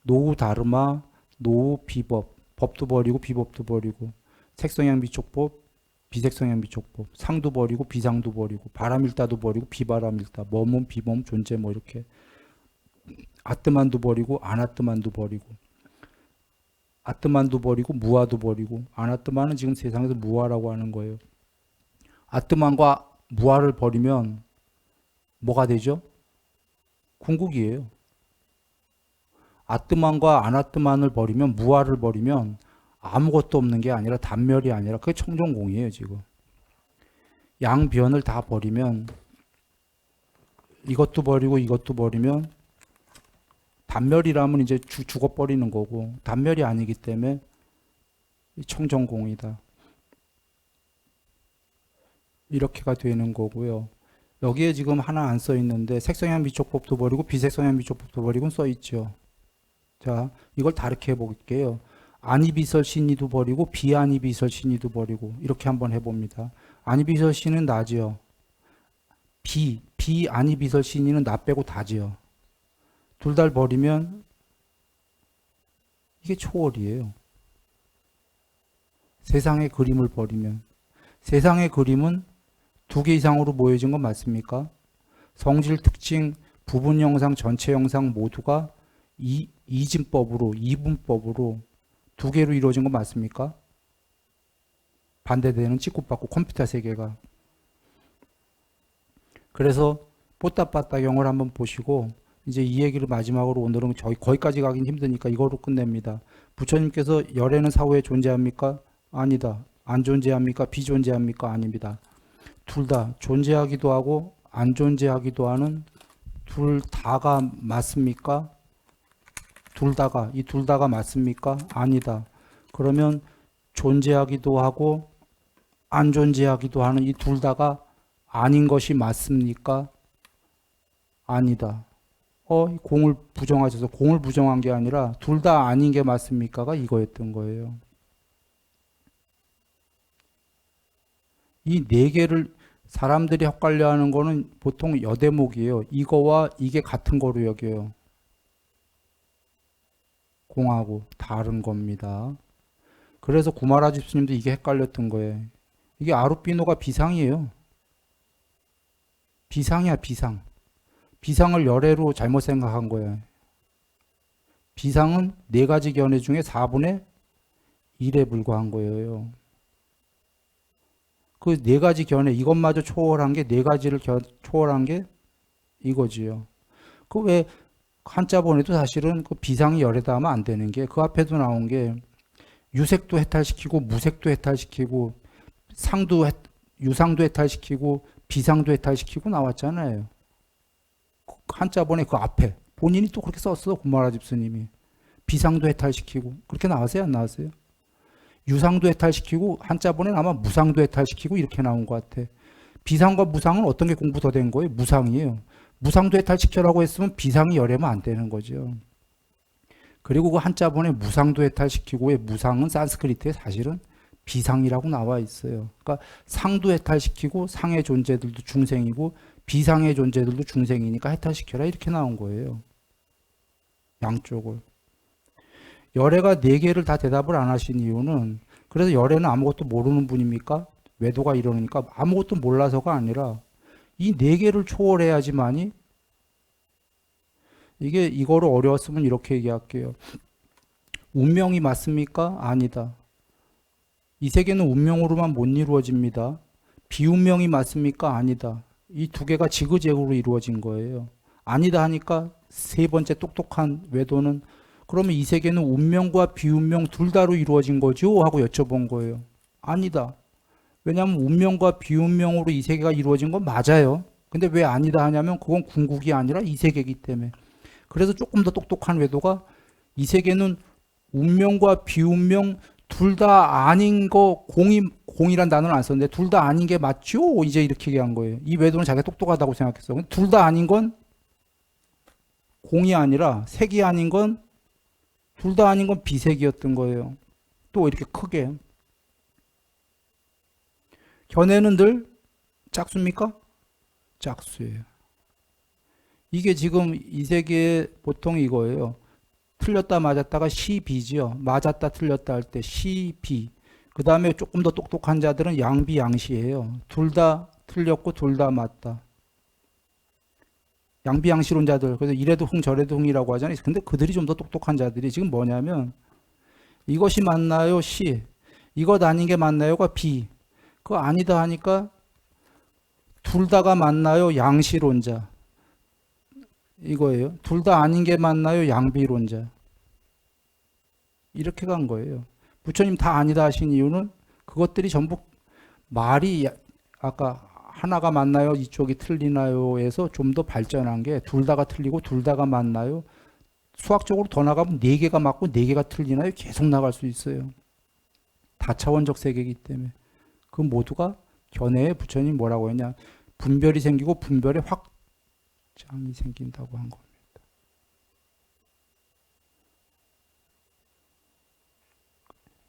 노후 다르마, 노후 비법, 법도 버리고 비법도 버리고 색성향 비촉법, 비색성향 비촉법, 상도 버리고 비상도 버리고 바람일다도 버리고 비바람일다, 뭐몸 비몸 존재 뭐 이렇게 아뜨만도 버리고 아나뜨만도 버리고 아뜨만도 버리고 무아도 버리고 아나뜨만은 지금 세상에서 무아라고 하는 거예요. 아뜨만과 무아를 버리면 뭐가 되죠? 궁극이에요. 아뜨만과 아나뜨만을 버리면 무아를 버리면 아무것도 없는 게 아니라 단멸이 아니라 그게 청정공이에요. 지금 양변을 다 버리면 이것도 버리고 이것도 버리면 단멸이라면 이제 죽어버리는 거고 단멸이 아니기 때문에 청정공이다. 이렇게가 되는 거고요. 여기에 지금 하나 안 써 있는데 색성향 비촉법도 버리고 비색성향 비촉법도 버리고 써 있죠. 자, 이걸 다르게 해볼게요. 아니비설신이도 버리고 비아니비설신이도 버리고 이렇게 한번 해봅니다. 아니비설신은 나지요. 비아니비설신이는 나 빼고 다지요. 둘 다 버리면 이게 초월이에요. 세상의 그림을 버리면 세상의 그림은 두 개 이상으로 모여진 건 맞습니까? 성질 특징, 부분 영상, 전체 영상 모두가 이진법으로, 이분법으로 두 개로 이루어진 건 맞습니까? 반대되는 찍고받고 컴퓨터 세계가. 그래서 뽀따빠따경을 한번 보시고 이제 이 얘기를 마지막으로 오늘은 거기까지 가긴 힘드니까 이거로 끝냅니다. 부처님께서 열애는 사후에 존재합니까? 아니다. 안 존재합니까? 비존재합니까? 아닙니다. 둘 다 존재하기도 하고 안 존재하기도 하는 둘 다가 맞습니까? 이 둘 다가 맞습니까? 아니다. 그러면 존재하기도 하고 안 존재하기도 하는 이 둘 다가 아닌 것이 맞습니까? 아니다. 공을 부정하셔서 공을 부정한 게 아니라 둘 다 아닌 게 맞습니까가 이거였던 거예요. 이 네 개를 사람들이 헷갈려 하는 거는 보통 여대목이에요. 이거와 이게 같은 거로 여겨요. 공하고 다른 겁니다. 그래서 구마라 집스님도 이게 헷갈렸던 거예요. 이게 아루피노가 비상이에요. 비상이야, 비상. 비상을 열애로 잘못 생각한 거예요. 비상은 네 가지 견해 중에 4분의 1에 불과한 거예요. 그 네 가지 견해, 이것마저 초월한 게 네 가지를 초월한 게 이거지요. 그 왜 한자본에도 사실은 그 비상이 열에다 하면 안 되는 게 그 앞에도 나온 게 유색도 해탈시키고 무색도 해탈시키고 상도 유상도 해탈시키고 비상도 해탈시키고 나왔잖아요. 한자본에 그 앞에 본인이 또 그렇게 썼어. 구마라 집스님이. 비상도 해탈시키고 그렇게 나왔어요? 안 나왔어요? 유상도 해탈시키고 한자본에 아마 무상도 해탈시키고 이렇게 나온 것 같아. 비상과 무상은 어떤 게 공부 더 된 거예요? 무상이에요. 무상도 해탈시켜라고 했으면 비상이 열애면 안 되는 거죠. 그리고 그 한자본에 무상도 해탈시키고의 무상은 산스크리트에 사실은 비상이라고 나와 있어요. 그러니까 상도 해탈시키고 상의 존재들도 중생이고 비상의 존재들도 중생이니까 해탈시켜라 이렇게 나온 거예요. 양쪽을. 열애가 네 개를 다 대답을 안 하신 이유는 그래서 열애는 아무것도 모르는 분입니까? 외도가 이러니까 아무것도 몰라서가 아니라 이 네 개를 초월해야지만이 이게 이거로 어려웠으면 이렇게 얘기할게요. 운명이 맞습니까? 아니다. 이 세계는 운명으로만 못 이루어집니다. 비운명이 맞습니까? 아니다. 이 두 개가 지그재그로 이루어진 거예요. 아니다 하니까 세 번째 똑똑한 외도는 그러면 이 세계는 운명과 비운명 둘 다로 이루어진 거죠? 하고 여쭤본 거예요. 아니다. 왜냐하면 운명과 비운명으로 이 세계가 이루어진 건 맞아요. 근데 왜 아니다 하냐면 그건 궁극이 아니라 이 세계이기 때문에. 그래서 조금 더 똑똑한 외도가 이 세계는 운명과 비운명 둘 다 아닌 거 공이란 단어는 안 썼는데 둘 다 아닌 게 맞죠? 이제 이렇게 얘기한 거예요. 이 외도는 자기가 똑똑하다고 생각했어. 둘 다 아닌 건 공이 아니라 색이 아닌 건 둘 다 아닌 건 비색이었던 거예요. 또 이렇게 크게. 견해는 늘 짝수입니까? 짝수예요. 이게 지금 이 세계에 보통 이거예요. 틀렸다 맞았다가 시비죠. 맞았다 틀렸다 할 때 시비. 그 다음에 조금 더 똑똑한 자들은 양비양시예요. 둘 다 틀렸고 둘 다 맞다. 양비양시론자들. 그래서 이래도 흥 저래도 흥이라고 하잖아요. 근데 그들이 좀 더 똑똑한 자들이 지금 뭐냐면 이것이 맞나요? 시. 이것 아닌 게 맞나요가 비. 그거 아니다 하니까 둘 다가 맞나요? 양시론자. 이거예요. 둘 다 아닌 게 맞나요? 양비론자. 이렇게 간 거예요. 부처님 다 아니다 하신 이유는 그것들이 전부 말이 아까 하나가 맞나요? 이쪽이 틀리나요? 에서 좀 더 발전한 게 둘 다가 틀리고 둘 다가 맞나요? 수학적으로 더 나가면 네 개가 맞고 네 개가 틀리나요? 계속 나갈 수 있어요. 다차원적 세계이기 때문에. 그 모두가 견해에 부처님 뭐라고 했냐. 분별이 생기고 분별의 확장이 생긴다고 한 겁니다.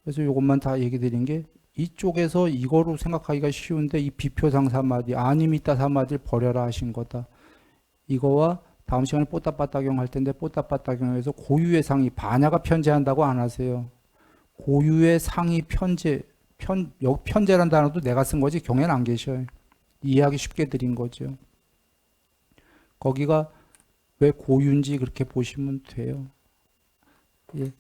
그래서 이것만 다 얘기 드린 게 이쪽에서 이거로 생각하기가 쉬운데 이 비표상 3마디 아님이따 3마디를 버려라 하신 거다. 이거와 다음 시간에 뽀따빠따경 할 텐데 뽀따빠따경에서 고유의 상이 반야가 편제한다고 안 하세요. 고유의 상이 여기 편제란 단어도 내가 쓴 거지 경에는 안 계셔요. 이해하기 쉽게 드린 거죠. 거기가 왜 고유인지 그렇게 보시면 돼요. 예.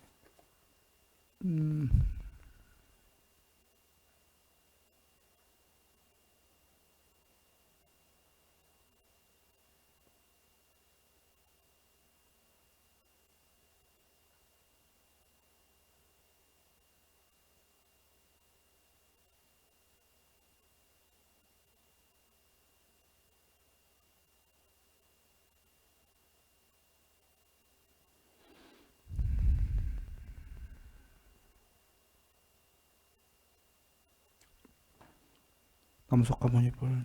남석가모니 볼